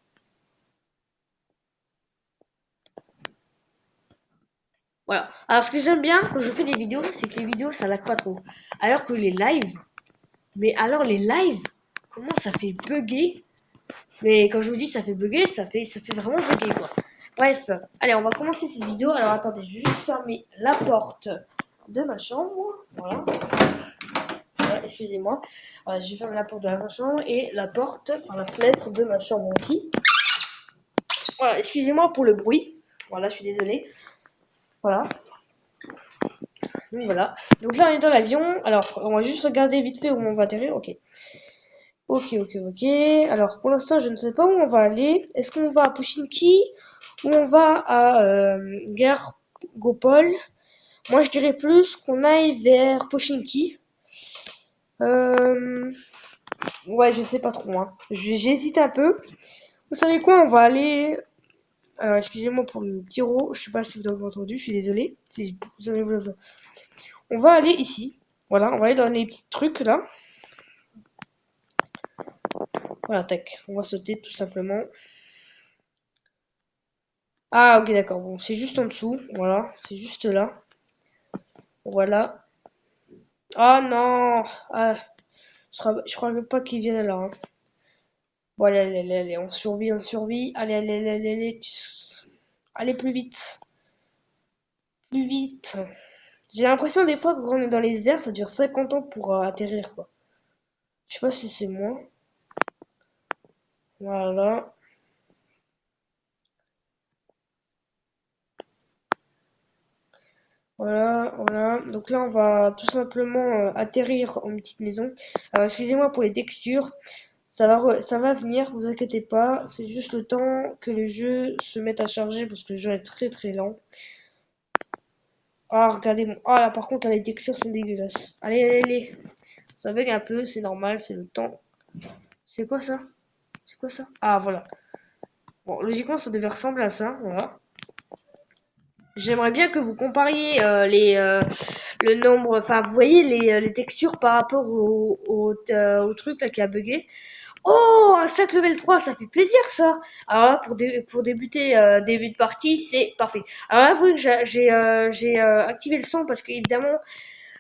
Voilà. Alors, ce que j'aime bien quand je fais des vidéos, c'est que les vidéos, ça lag pas trop. Alors que les lives, mais alors les lives, comment ça fait bugger? Mais quand je vous dis ça fait bugger, ça fait vraiment bugger quoi. Bref, allez, on va commencer cette vidéo. Alors attendez, je vais juste fermer la porte de ma chambre. Voilà. Voilà, excusez-moi. Voilà, je ferme la porte de ma chambre et la porte, enfin la fenêtre de ma chambre aussi. Voilà, excusez-moi pour le bruit. Voilà, je suis désolée. Voilà. Donc voilà. Donc là, on est dans l'avion. Alors, on va juste regarder vite fait où on va atterrir. Ok. Ok. Alors, pour l'instant, je ne sais pas où on va aller. Est-ce qu'on va à Pochinki ou on va à Gergopol? Moi, je dirais plus qu'on aille vers Pochinki. Ouais, je sais pas trop. Hein. J'hésite un peu. Vous savez quoi? On va aller. Alors, excusez-moi pour le petit ro. Je sais pas si vous l'avez entendu. Je suis désolée. On va aller ici. Voilà, on va aller dans les petits trucs là. Voilà, tac. On va sauter tout simplement. Ah, ok, d'accord. Bon, c'est juste en dessous. Voilà, c'est juste là. Voilà. Ah non. Ah, je crois pas qu'il vienne là, hein. Bon, allez, allez, allez, allez, on survit, on survit. Allez, allez, allez, allez, allez. Allez, plus vite. Plus vite. J'ai l'impression des fois que quand on est dans les airs, ça dure 50 ans pour atterrir, quoi. Je sais pas si c'est moi. Voilà. Voilà, voilà. Donc là, on va tout simplement atterrir en petite maison. Excusez-moi pour les textures. Ça va venir, vous inquiétez pas. C'est juste le temps que le jeu se mette à charger parce que le jeu est très très lent. Ah, regardez mon. Ah là, par contre, là, les textures sont dégueulasses. Allez, allez, allez. Ça bug un peu, c'est normal, c'est le temps. C'est quoi ça? C'est quoi ça? Ah, voilà. Bon, logiquement, ça devait ressembler à ça, voilà. J'aimerais bien que vous compariez le nombre, enfin, vous voyez les textures par rapport au truc là qui a bugué. Oh, un sac level 3, ça fait plaisir ça. Alors là, pour débuter début de partie, c'est parfait. Alors là, vous voyez que j'ai activé le son parce qu'évidemment,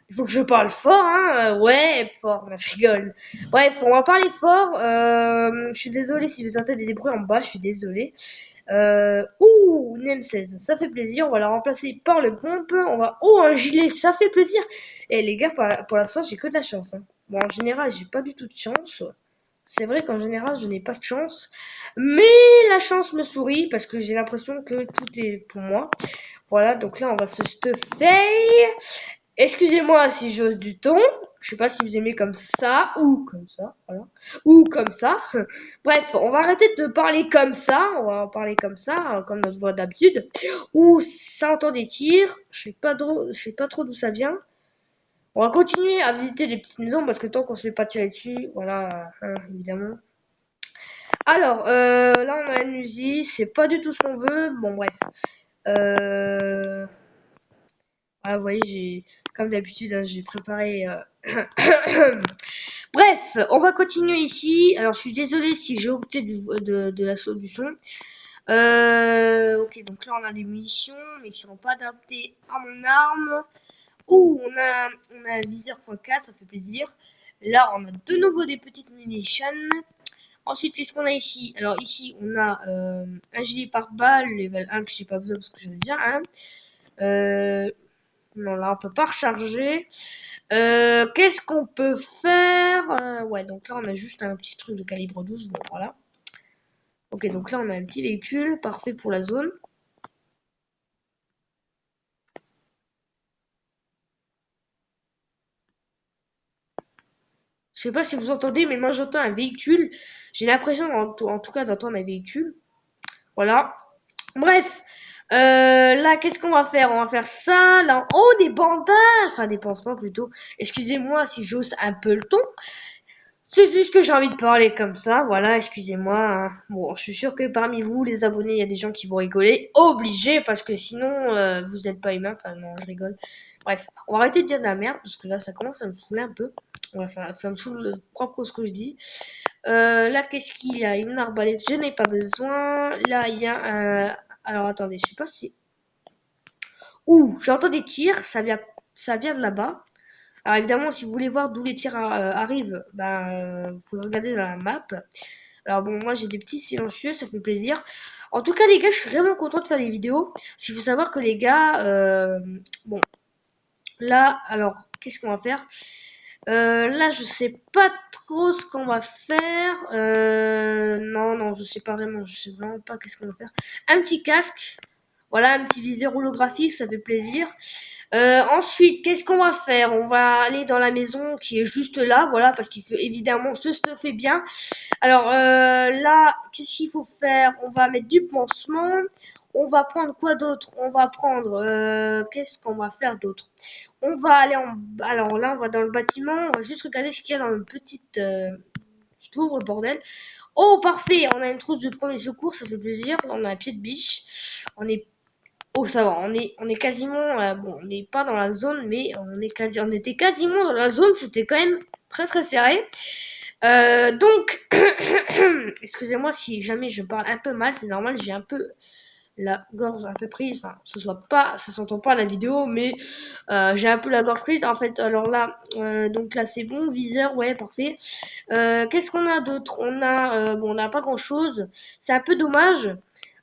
il faut que je parle fort, hein. Ouais, fort, non, je rigole. Bref, on va parler fort. Je suis désolée si vous entendez des bruits en bas, je suis désolée. Ouh, une M16, ça fait plaisir. On va la remplacer par le pompe. On va. Oh, un gilet, ça fait plaisir. Et les gars, pour l'instant, j'ai que de la chance, hein. Bon, en général, j'ai pas du tout de chance. C'est vrai qu'en général, je n'ai pas de chance. Mais la chance me sourit parce que j'ai l'impression que tout est pour moi. Voilà, donc là, on va se stuffer. Excusez-moi si j'ose du ton. Je sais pas si vous aimez comme ça ou comme ça, voilà. Ou comme ça. Bref, on va arrêter de parler comme ça. On va parler comme ça, comme notre voix d'habitude. Ou ça entend des tirs. Je sais pas trop d'où ça vient. On va continuer à visiter les petites maisons parce que tant qu'on se fait pas tirer dessus, voilà, hein, évidemment. Alors, là on a une Uzi, c'est pas du tout ce qu'on veut. Bon, bref. Ah, vous voyez, comme d'habitude, hein, j'ai préparé. Bref, on va continuer ici. Alors, je suis désolée si j'ai opté du son. Ok, donc là, on a des munitions, mais qui sont pas adaptées à mon arme. Ouh, on a un viseur x4, ça fait plaisir. Là, on a de nouveau des petites munitions. Ensuite, qu'est-ce qu'on a ici? Alors, ici, on a un gilet pare-balles, level 1 que j'ai pas besoin parce que je viens, hein. Non, là, on peut pas recharger. Qu'est-ce qu'on peut faire? Ouais, donc là, on a juste un petit truc de calibre 12. Bon, voilà. Ok, donc là, on a un petit véhicule, parfait pour la zone. Je sais pas si vous entendez, mais moi, j'entends un véhicule. J'ai l'impression, en tout cas, d'entendre un véhicule. Voilà. Bref. Là, qu'est-ce qu'on va faire? On va faire ça. Là, oh, des bandages! Enfin, des pansements plutôt. Excusez-moi si j'ose un peu le ton. C'est juste que j'ai envie de parler comme ça, voilà, excusez-moi, hein. Bon, je suis sûr que parmi vous, les abonnés, il y a des gens qui vont rigoler. Obligé, parce que sinon, vous n'êtes pas humain. Enfin, non, je rigole. Bref, on va arrêter de dire de la merde, parce que là, ça commence à me saouler un peu. Ouais, ça me saoule propre ce que je dis. Là, qu'est-ce qu'il y a? Une arbalète, je n'ai pas besoin. Là, il y a un... Alors, attendez, je sais pas si... Ouh, j'entends des tirs, ça vient de là-bas. Alors évidemment, si vous voulez voir d'où les tirs arrivent, vous pouvez regarder dans la map. Alors bon, moi j'ai des petits silencieux, ça fait plaisir. En tout cas les gars, je suis vraiment content de faire des vidéos. Il faut savoir que les gars, bon, là, alors, qu'est-ce qu'on va faire? Là, je sais pas trop ce qu'on va faire. Non, non, je sais pas vraiment, je sais vraiment pas qu'est-ce qu'on va faire. Un petit casque, voilà, un petit viseur holographique, ça fait plaisir. Ensuite, qu'est-ce qu'on va faire? On va aller dans la maison qui est juste là, voilà, parce qu'il faut évidemment se stuffer bien. Alors là, qu'est-ce qu'il faut faire? On va mettre du pansement. On va prendre quoi d'autre? On va prendre... qu'est-ce qu'on va faire d'autre? On va aller en... Alors là, on va dans le bâtiment. On va juste regarder ce qu'il y a dans une petite... Je t'ouvre, bordel. Oh, parfait! On a une trousse de premier secours, ça fait plaisir. On a un pied de biche. On est... Oh, ça va, on est quasiment... bon, on n'est pas dans la zone, mais on était quasiment dans la zone. C'était quand même très très serré. Donc, excusez-moi si jamais je parle un peu mal, c'est normal, j'ai un peu la gorge un peu prise, enfin, ça s'entend pas à la vidéo, mais j'ai un peu la gorge prise. En fait, alors là, donc là c'est bon, viseur, ouais, parfait. Qu'est-ce qu'on a d'autre? Bon, on n'a pas grand-chose. C'est un peu dommage.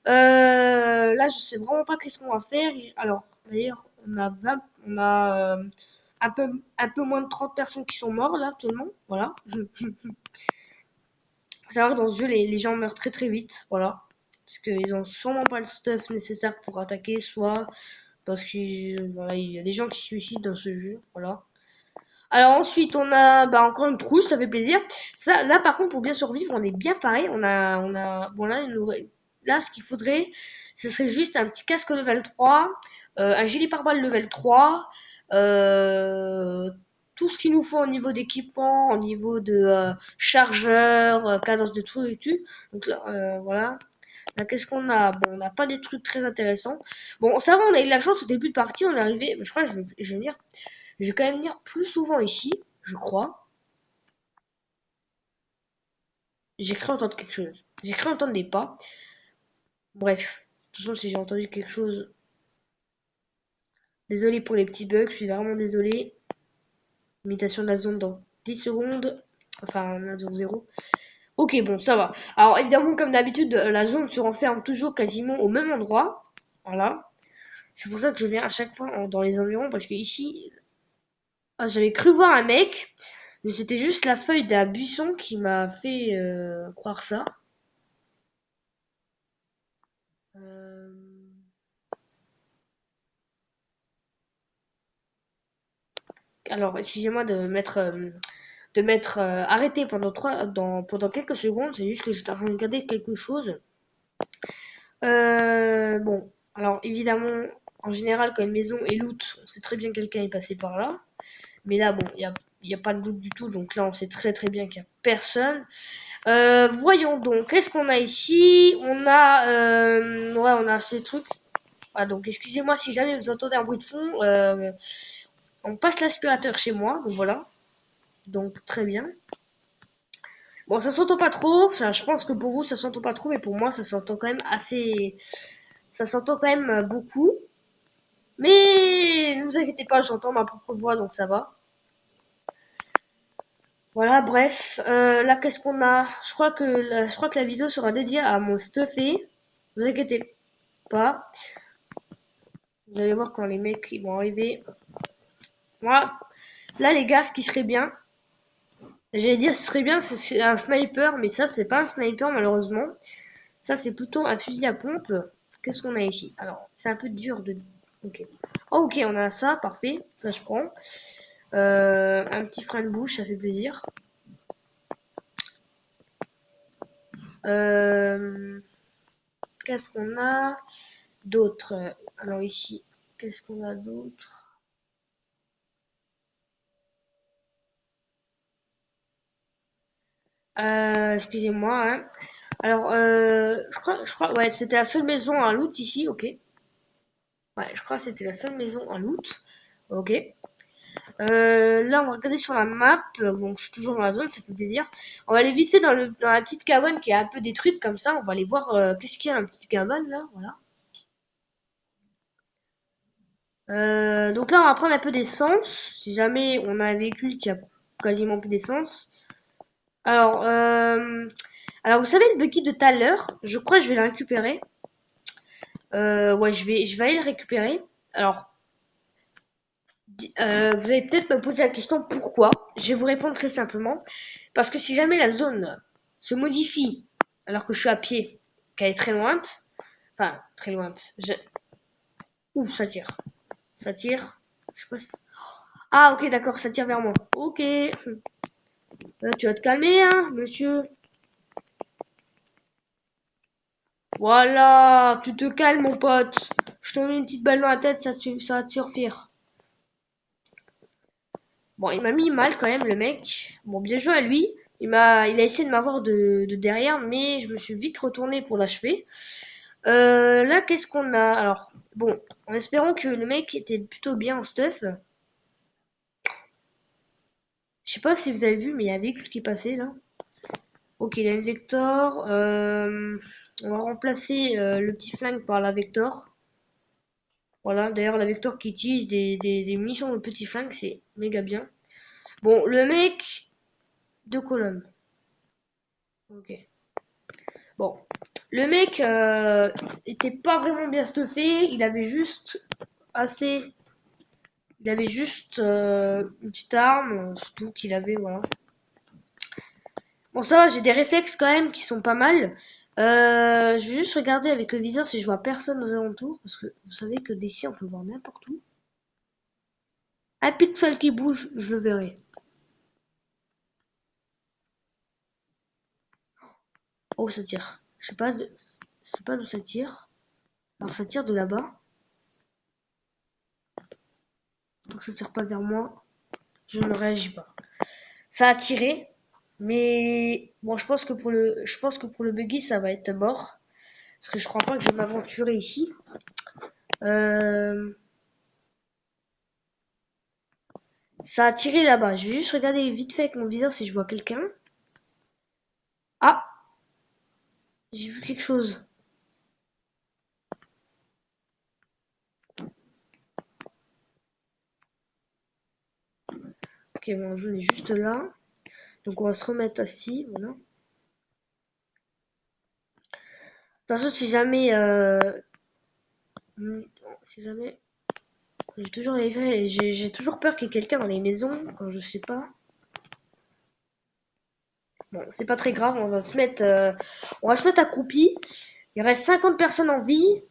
Là, je sais vraiment pas qu'est-ce qu'on va faire. Alors, d'ailleurs, on a un peu moins de 30 personnes qui sont mortes là actuellement. Voilà. Faut savoir que dans ce jeu, les gens meurent très très vite. Voilà. Parce qu'ils ont sûrement pas le stuff nécessaire pour attaquer, soit parce qu'il voilà, il y a des gens qui se suicident dans ce jeu. Voilà. Alors ensuite, on a bah, encore une trousse, ça fait plaisir. Ça, là, par contre, pour bien survivre, on est bien pareil. Bon là, là, ce qu'il faudrait, ce serait juste un petit casque level 3, un gilet pare-balles level 3, tout ce qu'il nous faut au niveau d'équipement, au niveau de chargeur, cadence de tout et tout. Donc là, voilà. Là, qu'est-ce qu'on a? Bon, on n'a pas des trucs très intéressants. Bon, ça va, on a eu de la chance au début de partie, on est arrivé. Je crois que je vais venir. Je vais quand même venir plus souvent ici, je crois. J'ai cru entendre quelque chose. J'ai cru entendre des pas. Bref, de toute façon, si j'ai entendu quelque chose, désolé pour les petits bugs, je suis vraiment désolé. Imitation de la zone dans 10 secondes. Enfin, la zone 0. Ok, bon, ça va. Alors, évidemment, comme d'habitude, la zone se renferme toujours quasiment au même endroit. Voilà. C'est pour ça que je viens à chaque fois dans les environs, parce que ici, j'avais cru voir un mec, mais c'était juste la feuille d'un buisson qui m'a fait croire ça. Euh, Alors, excusez-moi de m'être arrêté pendant quelques secondes. C'est juste que j'étais en train de regarder quelque chose. Bon, alors évidemment, en général, quand une maison est loot, on sait très bien que quelqu'un est passé par là. Mais là, bon, y a pas de loot du tout. Donc là, on sait très très bien qu'il n'y a personne. Voyons donc, qu'est-ce qu'on a ici? Ouais, on a ces trucs. Ah, donc excusez-moi si jamais vous entendez un bruit de fond. On passe l'aspirateur chez moi, donc voilà. Donc très bien. Bon, ça s'entend pas trop. Enfin, je pense que pour vous, ça s'entend pas trop, mais pour moi, ça s'entend quand même assez. Ça s'entend quand même beaucoup. Mais ne vous inquiétez pas, j'entends ma propre voix, donc ça va. Voilà, bref. Là, qu'est-ce qu'on a? Je crois que la vidéo sera dédiée à mon stuffé. Ne vous inquiétez pas. Vous allez voir quand les mecs ils vont arriver. Voilà. Là, les gars, ce qui serait bien, j'allais dire ce serait bien, c'est un sniper, mais ça, c'est pas un sniper malheureusement. Ça, c'est plutôt un fusil à pompe. Qu'est-ce qu'on a ici? Alors, c'est un peu dur de... Ok. Oh, ok, on a ça, parfait. Ça, je prends. Un petit frein de bouche, ça fait plaisir. Euh, Qu'est-ce qu'on a d'autre? Alors ici, qu'est-ce qu'on a d'autre? Excusez-moi, hein. Alors, ouais, c'était la seule maison en loot ici, ok. Ouais, je crois que c'était la seule maison en loot. Ok. Là, on va regarder sur la map. Bon, je suis toujours dans la zone, ça fait plaisir. On va aller vite fait dans la petite cabane qui est un peu détruite comme ça. On va aller voir qu'est-ce qu'il y a dans la petite cabane là. Voilà. Donc là, on va prendre un peu d'essence. Si jamais on a un véhicule qui a quasiment plus d'essence. Alors, alors, vous savez le bucket de tout à l'heure, je crois que je vais le récupérer. Ouais, je vais aller le récupérer. Alors, vous allez peut-être me poser la question pourquoi. Je vais vous répondre très simplement. Parce que si jamais la zone se modifie alors que je suis à pied, qu'elle est très loin, enfin très loin, ouf, ça tire. Ça tire. Je sais pas si... Ah ok d'accord, ça tire vers moi. Ok. Tu vas te calmer, hein, monsieur. Voilà, tu te calmes mon pote. Je te mets une petite balle dans la tête, ça va te suffire. Bon, il m'a mis mal quand même, le mec. Bon, bien joué à lui. Il a essayé de m'avoir de derrière, mais je me suis vite retourné pour l'achever. Là, qu'est-ce qu'on a? Alors, bon, en espérant que le mec était plutôt bien en stuff. Je sais pas si vous avez vu, mais il y a un véhicule qui est passé là. Ok, il y a une Vector. On va remplacer le petit flingue par la Vector. Voilà, d'ailleurs la Vector qui utilise des munitions de petit flingue, c'est méga bien. Bon, le mec, deux colonnes. Ok. Bon, le mec était pas vraiment bien stuffé, assez, il avait juste une petite arme, c'est tout qu'il avait, voilà. Bon, ça va, j'ai des réflexes quand même qui sont pas mal. Je vais juste regarder avec le viseur si je vois personne aux alentours, parce que vous savez que d'ici on peut voir n'importe où. Un pixel qui bouge, je le verrai. Oh, ça tire. Je sais pas d'où ça tire. Alors ça tire de là-bas. Donc ça tire pas vers moi. Je ne réagis pas. Ça a tiré, mais bon, je pense que pour le buggy, ça va être mort, parce que je crois pas que je vais m'aventurer ici. Euh, Ça a tiré là-bas. Je vais juste regarder vite fait avec mon viseur si je vois quelqu'un. Ah, j'ai vu quelque chose. Ok, bon, je est juste là. Donc on va se remettre assis, voilà. De toute façon, si jamais, j'ai toujours peur qu'il y ait quelqu'un dans les maisons quand je sais pas. Bon, c'est pas très grave, on va se mettre accroupi. Il reste 50 personnes en vie.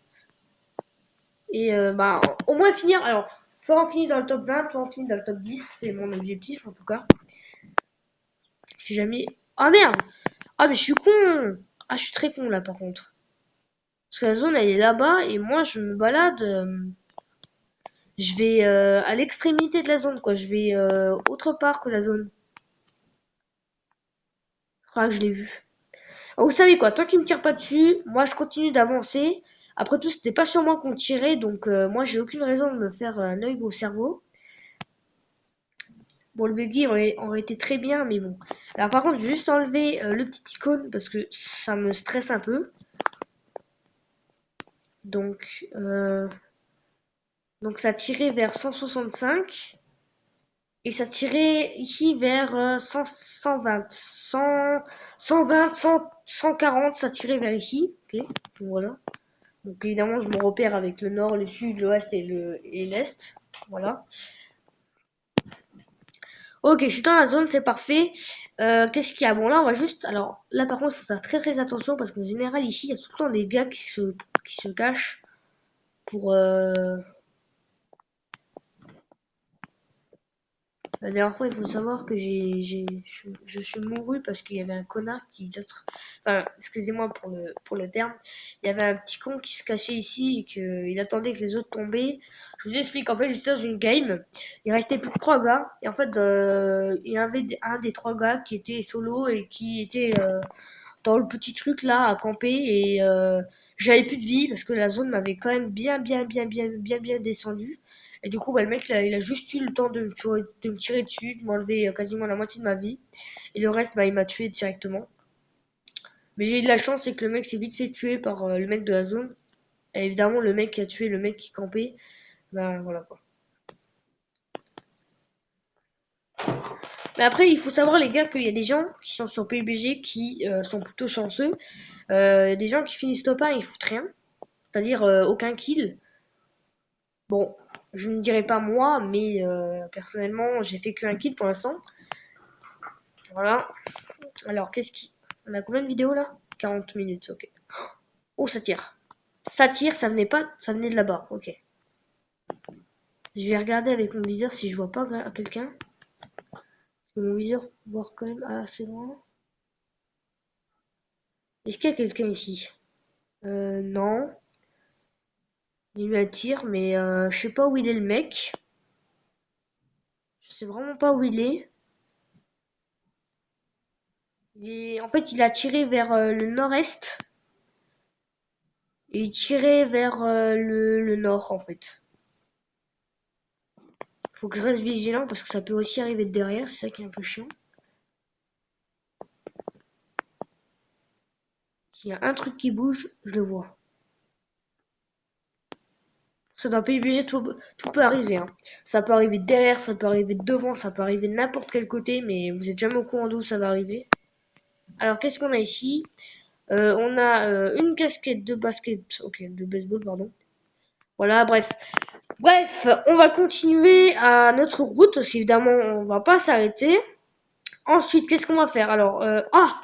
Et bah, au moins finir. Alors, soit on finit dans le top 20, soit on finit dans le top 10. C'est mon objectif en tout cas. Si jamais. Ah merde! Ah, mais je suis con! Ah, je suis très con là par contre. Parce que la zone elle est là-bas et moi je me balade. Je vais à l'extrémité de la zone quoi. Je vais autre part que la zone. Ah, je l'ai vu. Vous savez quoi, tant qu'il me tire pas dessus, moi je continue d'avancer. Après tout, c'était pas sur moi qu'on tirait, donc moi j'ai aucune raison de me faire un œil au cerveau. Bon, le buggy aurait été très bien, mais bon. Alors par contre, je vais juste enlever le petit icône parce que ça me stresse un peu. Donc, euh, donc ça tirait vers 165 et ça tirait ici vers 100, 120. 100, 120, 100, 140, ça tirait vers ici. Ok, donc voilà. Donc évidemment, je me repère avec le nord, le sud, l'ouest et l'est. Voilà. Ok, je suis dans la zone, c'est parfait. Qu'est-ce qu'il y a? Bon, là, on va juste. Alors, là, par contre, il faut faire très très attention parce qu'en général, ici, il y a tout le temps des gars qui se cachent pour. La dernière fois, il faut savoir que je suis mouru parce qu'il y avait un connard enfin, excusez-moi pour le terme. Il y avait un petit con qui se cachait ici et qu'il attendait que les autres tombaient. Je vous explique, en fait, j'étais dans une game. Il restait plus que trois gars. Et en fait, il y avait un des trois gars qui était solo et qui était dans le petit truc là à camper. Et j'avais plus de vie parce que la zone m'avait quand même bien descendu. Et du coup, bah, le mec, là, il a juste eu le temps de me tirer dessus, de m'enlever quasiment la moitié de ma vie. Et le reste, bah, il m'a tué directement. Mais j'ai eu de la chance, c'est que le mec s'est vite fait tuer par le mec de la zone. Et évidemment, le mec qui a tué le mec qui campait, bah voilà quoi. Mais après, il faut savoir, les gars, qu'il y a des gens qui sont sur PUBG qui sont plutôt chanceux. Il y a des gens qui finissent top 1 et ils foutent rien. C'est-à-dire aucun kill. Bon, je ne dirais pas moi, mais personnellement, j'ai fait qu'un kill pour l'instant. Voilà. Alors, On a combien de vidéos là? 40 minutes, ok. Oh, ça tire. Ça tire, ça venait de là-bas, ok. Je vais regarder avec mon viseur si je vois pas quelqu'un. Parce que mon viseur voit quand même assez loin. Est-ce qu'il y a quelqu'un ici? Non. Il y a eu un tir, mais je sais pas où il est le mec. Je sais vraiment pas où il est. En fait, il a tiré vers le nord-est. Et il tirait vers le nord, en fait. Faut que je reste vigilant parce que ça peut aussi arriver de derrière, c'est ça qui est un peu chiant. S'il y a un truc qui bouge, je le vois. Ça doit pas y obliger, tout peut arriver, hein. Ça peut arriver derrière, ça peut arriver devant, ça peut arriver de n'importe quel côté, mais vous êtes jamais au courant d'où ça va arriver. Alors qu'est-ce qu'on a ici? On a une casquette de basket, ok, de baseball, pardon. Voilà, bref. Bref, on va continuer à notre route, parce qu'évidemment, on va pas s'arrêter. Ensuite, qu'est-ce qu'on va faire? Alors,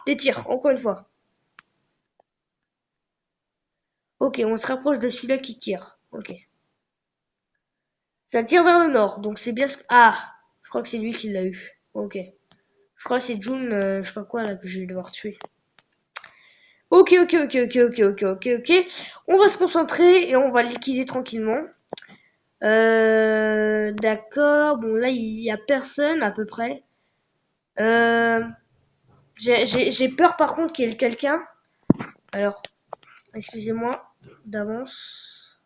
des tirs, encore une fois. Ok, on se rapproche de celui-là qui tire. Ok. Ça tire vers le nord, donc c'est bien... Ah, je crois que c'est lui qui l'a eu. Ok. Je crois que c'est June, je sais pas quoi, là, que je vais devoir tuer. Ok, ok, ok, ok, ok, ok, ok, ok. On va se concentrer et on va liquider tranquillement. D'accord. Bon, là, il y a personne, à peu près. Euh... J'ai peur, par contre, qu'il y ait quelqu'un. Alors, excusez-moi d'avance.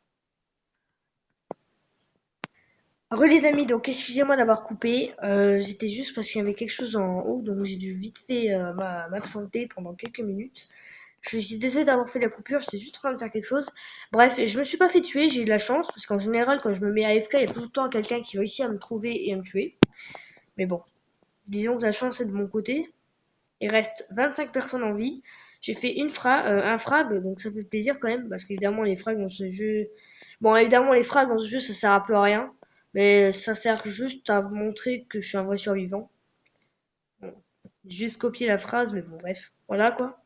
Re les amis, donc excusez-moi d'avoir coupé. J'étais juste parce qu'il y avait quelque chose en haut, donc j'ai dû vite fait m'absenter pendant quelques minutes. Je suis désolée d'avoir fait la coupure, j'étais juste en train de faire quelque chose. Bref, je me suis pas fait tuer, j'ai eu de la chance, parce qu'en général, quand je me mets AFK, il y a tout le temps quelqu'un qui réussit à me trouver et à me tuer. Mais bon, disons que la chance est de mon côté. Il reste 25 personnes en vie. J'ai fait un frag, donc ça fait plaisir quand même, parce qu'évidemment, les frags dans ce jeu... Bon, évidemment, les frags dans ce jeu, ça sert un peu à rien. Mais ça sert juste à montrer que je suis un vrai survivant. Bon, j'ai juste copié la phrase, mais bon, bref. Voilà, quoi.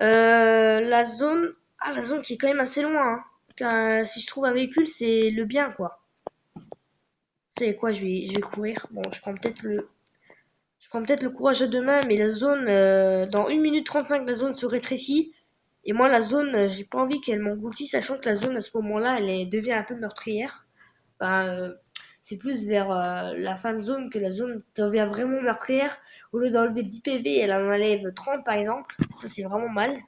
La zone... Ah, la zone qui est quand même assez loin, hein. Car, si je trouve un véhicule, c'est le bien, quoi. Vous savez quoi, je vais courir. Bon, je prends peut-être le courage à deux mains, mais la zone, dans 1 minute 35, la zone se rétrécit. Et moi, la zone, j'ai pas envie qu'elle m'engloutisse, sachant que la zone, à ce moment-là, devient un peu meurtrière. Bah, c'est plus vers la fin de zone que la zone devient vraiment meurtrière. Au lieu d'enlever 10 PV, elle en enlève 30, par exemple. Ça, c'est vraiment mal.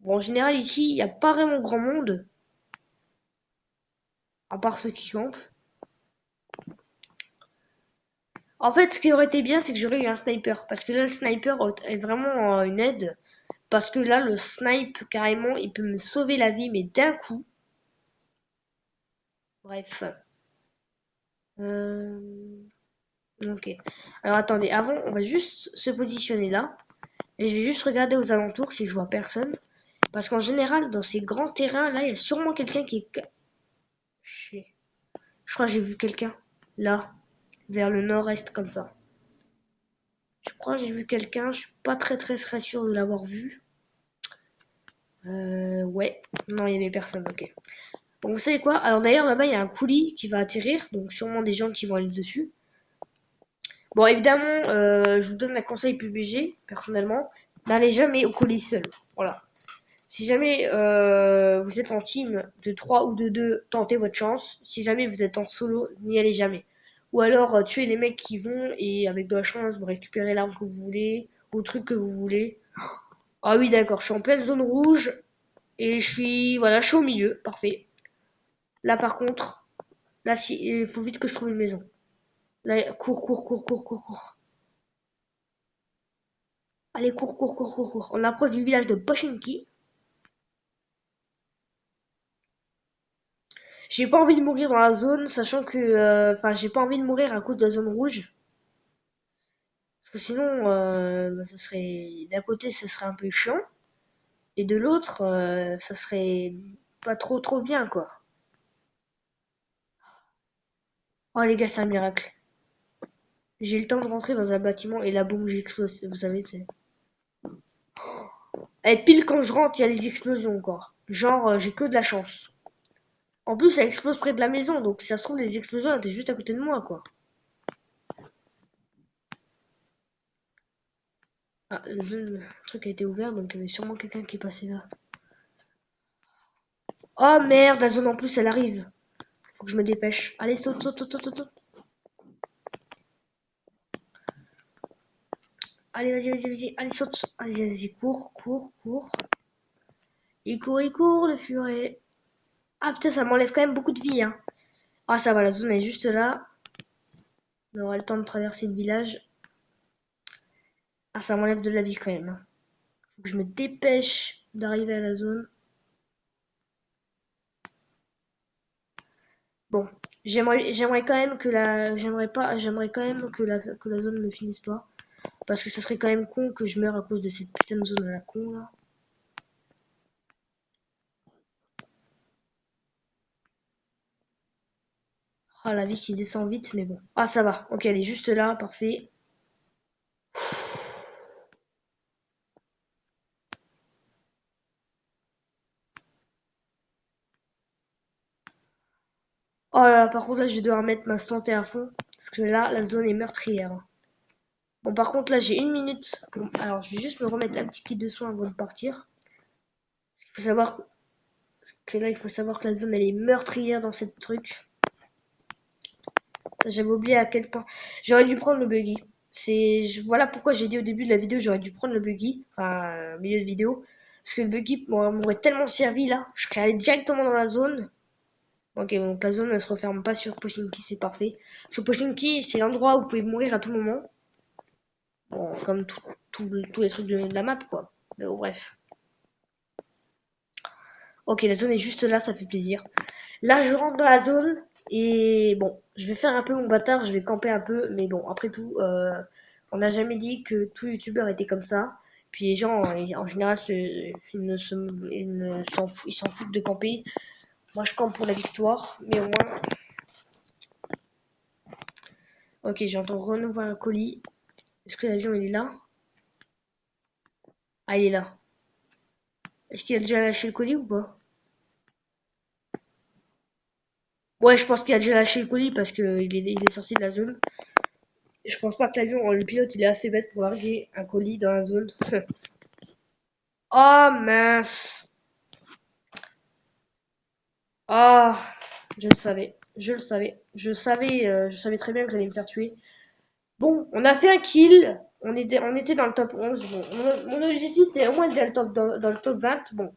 Bon, en général, ici, il n'y a pas vraiment grand monde, à part ceux qui campent. En fait, ce qui aurait été bien, c'est que j'aurais eu un sniper. Parce que là, le sniper est vraiment une aide. Parce que là, le snipe, carrément, il peut me sauver la vie, mais d'un coup. Bref. Euh... Ok. Alors attendez, avant, on va juste se positionner là. Et je vais juste regarder aux alentours si je vois personne. Parce qu'en général, dans ces grands terrains, là, il y a sûrement quelqu'un qui est caché. Je crois que j'ai vu quelqu'un. Là, vers le nord-est, comme ça. Je crois que j'ai vu quelqu'un. Je suis pas très sûr de l'avoir vu. Ouais. Non, il y avait personne, ok. Bon, vous savez quoi? Alors d'ailleurs, là-bas, il y a un coulis qui va atterrir. Donc sûrement des gens qui vont aller dessus. Bon, évidemment, je vous donne un conseil PUBG, personnellement. N'allez jamais au coulis seul. Voilà. Si jamais vous êtes en team de 3 ou de 2, tentez votre chance. Si jamais vous êtes en solo, n'y allez jamais. Ou alors tuez les mecs qui vont et avec de la chance, vous récupérez l'arme que vous voulez, ou le truc que vous voulez. Ah oui, d'accord, je suis en pleine zone rouge et voilà, je suis au milieu, parfait. Là par contre, là il faut vite que je trouve une maison. Là, cours. Allez, cours. On approche du village de Pochinki. J'ai pas envie de mourir dans la zone, sachant que, enfin, j'ai pas envie de mourir à cause de la zone rouge. Parce que sinon, ça serait, d'un côté, ça serait un peu chiant, et de l'autre, ça serait pas trop bien, quoi. Oh les gars, c'est un miracle. J'ai eu le temps de rentrer dans un bâtiment et la bombe j'explose, vous savez, c'est. Et pile quand je rentre, il y a les explosions, quoi. Genre, j'ai que de la chance. En plus, ça explose près de la maison, donc si ça se trouve, les explosions étaient juste à côté de moi, quoi. Ah, la zone, le truc a été ouvert, donc il y avait sûrement quelqu'un qui est passé là. Oh merde, la zone en plus, elle arrive. Faut que je me dépêche. Allez, saute. Allez, vas-y. Allez, saute. Vas-y, cours. Il court, le furet. Ah putain, ça m'enlève quand même beaucoup de vie, hein. Ah ça va, la zone est juste là. On aura le temps de traverser le village. Ah ça m'enlève de la vie quand même, hein. Faut que je me dépêche d'arriver à la zone. Bon, j'aimerais quand même que j'aimerais quand même que la zone ne finisse pas. Parce que ça serait quand même con que je meure à cause de cette putain de zone à la con là. Ah, la vie qui descend vite, mais bon. Ah, ça va. Ok, elle est juste là, parfait. Oh là là, par contre, là, je vais devoir mettre ma santé à fond. Parce que là, la zone est meurtrière. Bon, par contre, là, j'ai une minute. Bon, alors, je vais juste me remettre un petit kit de soins avant de partir. Il faut savoir que là, il faut savoir que la zone, elle est meurtrière dans cette truc. J'avais oublié à quel point. J'aurais dû prendre le buggy. Voilà pourquoi j'ai dit au début de la vidéo, j'aurais dû prendre le buggy. Enfin, au milieu de vidéo. Parce que le buggy m'aurait tellement servi là. Je serais allé directement dans la zone. Ok, donc la zone, elle se referme pas sur Pochinki, c'est parfait. Parce que Pochinki, c'est l'endroit où vous pouvez mourir à tout moment. Bon, comme tous les trucs de la map, quoi. Mais bon, bref. Ok, la zone est juste là, ça fait plaisir. Là, je rentre dans la zone. Et bon, je vais faire un peu mon bâtard, je vais camper un peu. Mais bon, après tout, on n'a jamais dit que tout youtubeur était comme ça. Puis les gens, en général, ils s'en foutent de camper. Moi, je campe pour la victoire. Mais au moins... Ok, j'entends renouveler un colis. Est-ce que l'avion, il est là? Ah, il est là. Est-ce qu'il a déjà lâché le colis ou pas? Ouais, je pense qu'il a déjà lâché le colis parce il est sorti de la zone. Je pense pas que l'avion, le pilote, il est assez bête pour larguer un colis dans la zone. Oh mince. Ah, je le savais. Je le savais. Je savais très bien que vous allez me faire tuer. Bon, on a fait un kill. On était dans le top 11. Bon, mon objectif, c'était au moins d'être dans le top 20. Bon,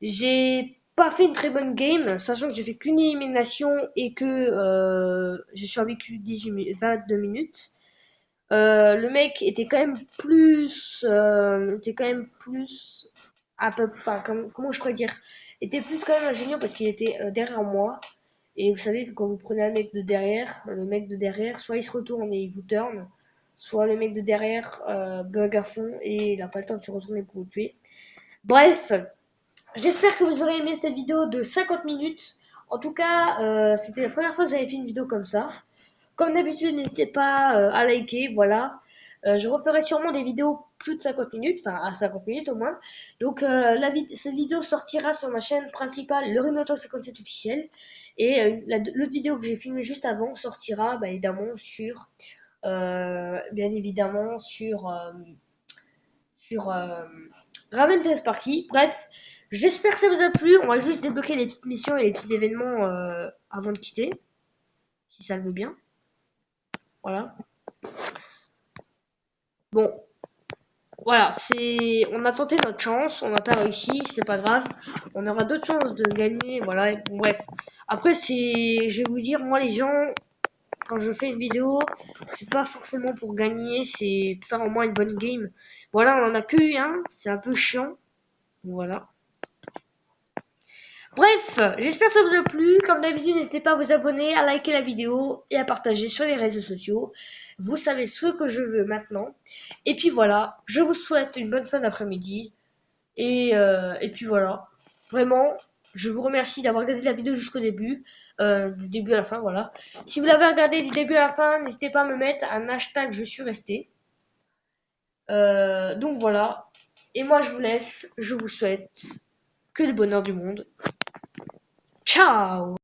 j'ai pas fait une très bonne game, sachant que j'ai fait qu'une élimination et que j'ai survécu 22 minutes. Le mec était quand même plus, à peu, enfin, comment je pourrais dire, était plus quand même ingénieux parce qu'il était derrière moi. Et vous savez que quand vous prenez un mec de derrière, le mec de derrière, soit il se retourne et il vous turn, soit le mec de derrière bug à fond et il a pas le temps de se retourner pour vous tuer. Bref, j'espère que vous aurez aimé cette vidéo de 50 minutes. En tout cas, c'était la première fois que j'avais fait une vidéo comme ça. Comme d'habitude, n'hésitez pas à liker, voilà. Je referai sûrement des vidéos plus de 50 minutes, enfin à 50 minutes au moins. Donc cette vidéo sortira sur ma chaîne principale, le Renoto 57 officiel. Et l'autre vidéo que j'ai filmée juste avant sortira bah, bien évidemment sur Ramen Test Sparky. Bref, j'espère que ça vous a plu. On va juste débloquer les petites missions et les petits événements avant de quitter, si ça le veut bien. Voilà. Bon, voilà, on a tenté notre chance, on n'a pas réussi, c'est pas grave. On aura d'autres chances de gagner, voilà. Bon, bref. Après, je vais vous dire, moi, les gens, quand je fais une vidéo, c'est pas forcément pour gagner, c'est pour faire au moins une bonne game. Voilà, on en a que eu un, c'est un peu chiant. Voilà. Bref, j'espère que ça vous a plu. Comme d'habitude, n'hésitez pas à vous abonner, à liker la vidéo et à partager sur les réseaux sociaux. Vous savez ce que je veux maintenant. Et puis voilà, je vous souhaite une bonne fin d'après-midi. Et puis voilà. Vraiment, je vous remercie d'avoir regardé la vidéo jusqu'au début. Du début à la fin, voilà. Si vous l'avez regardé du début à la fin, n'hésitez pas à me mettre un hashtag je suis resté. Donc voilà. Et moi je vous laisse. Je vous souhaite que le bonheur du monde. Ciao!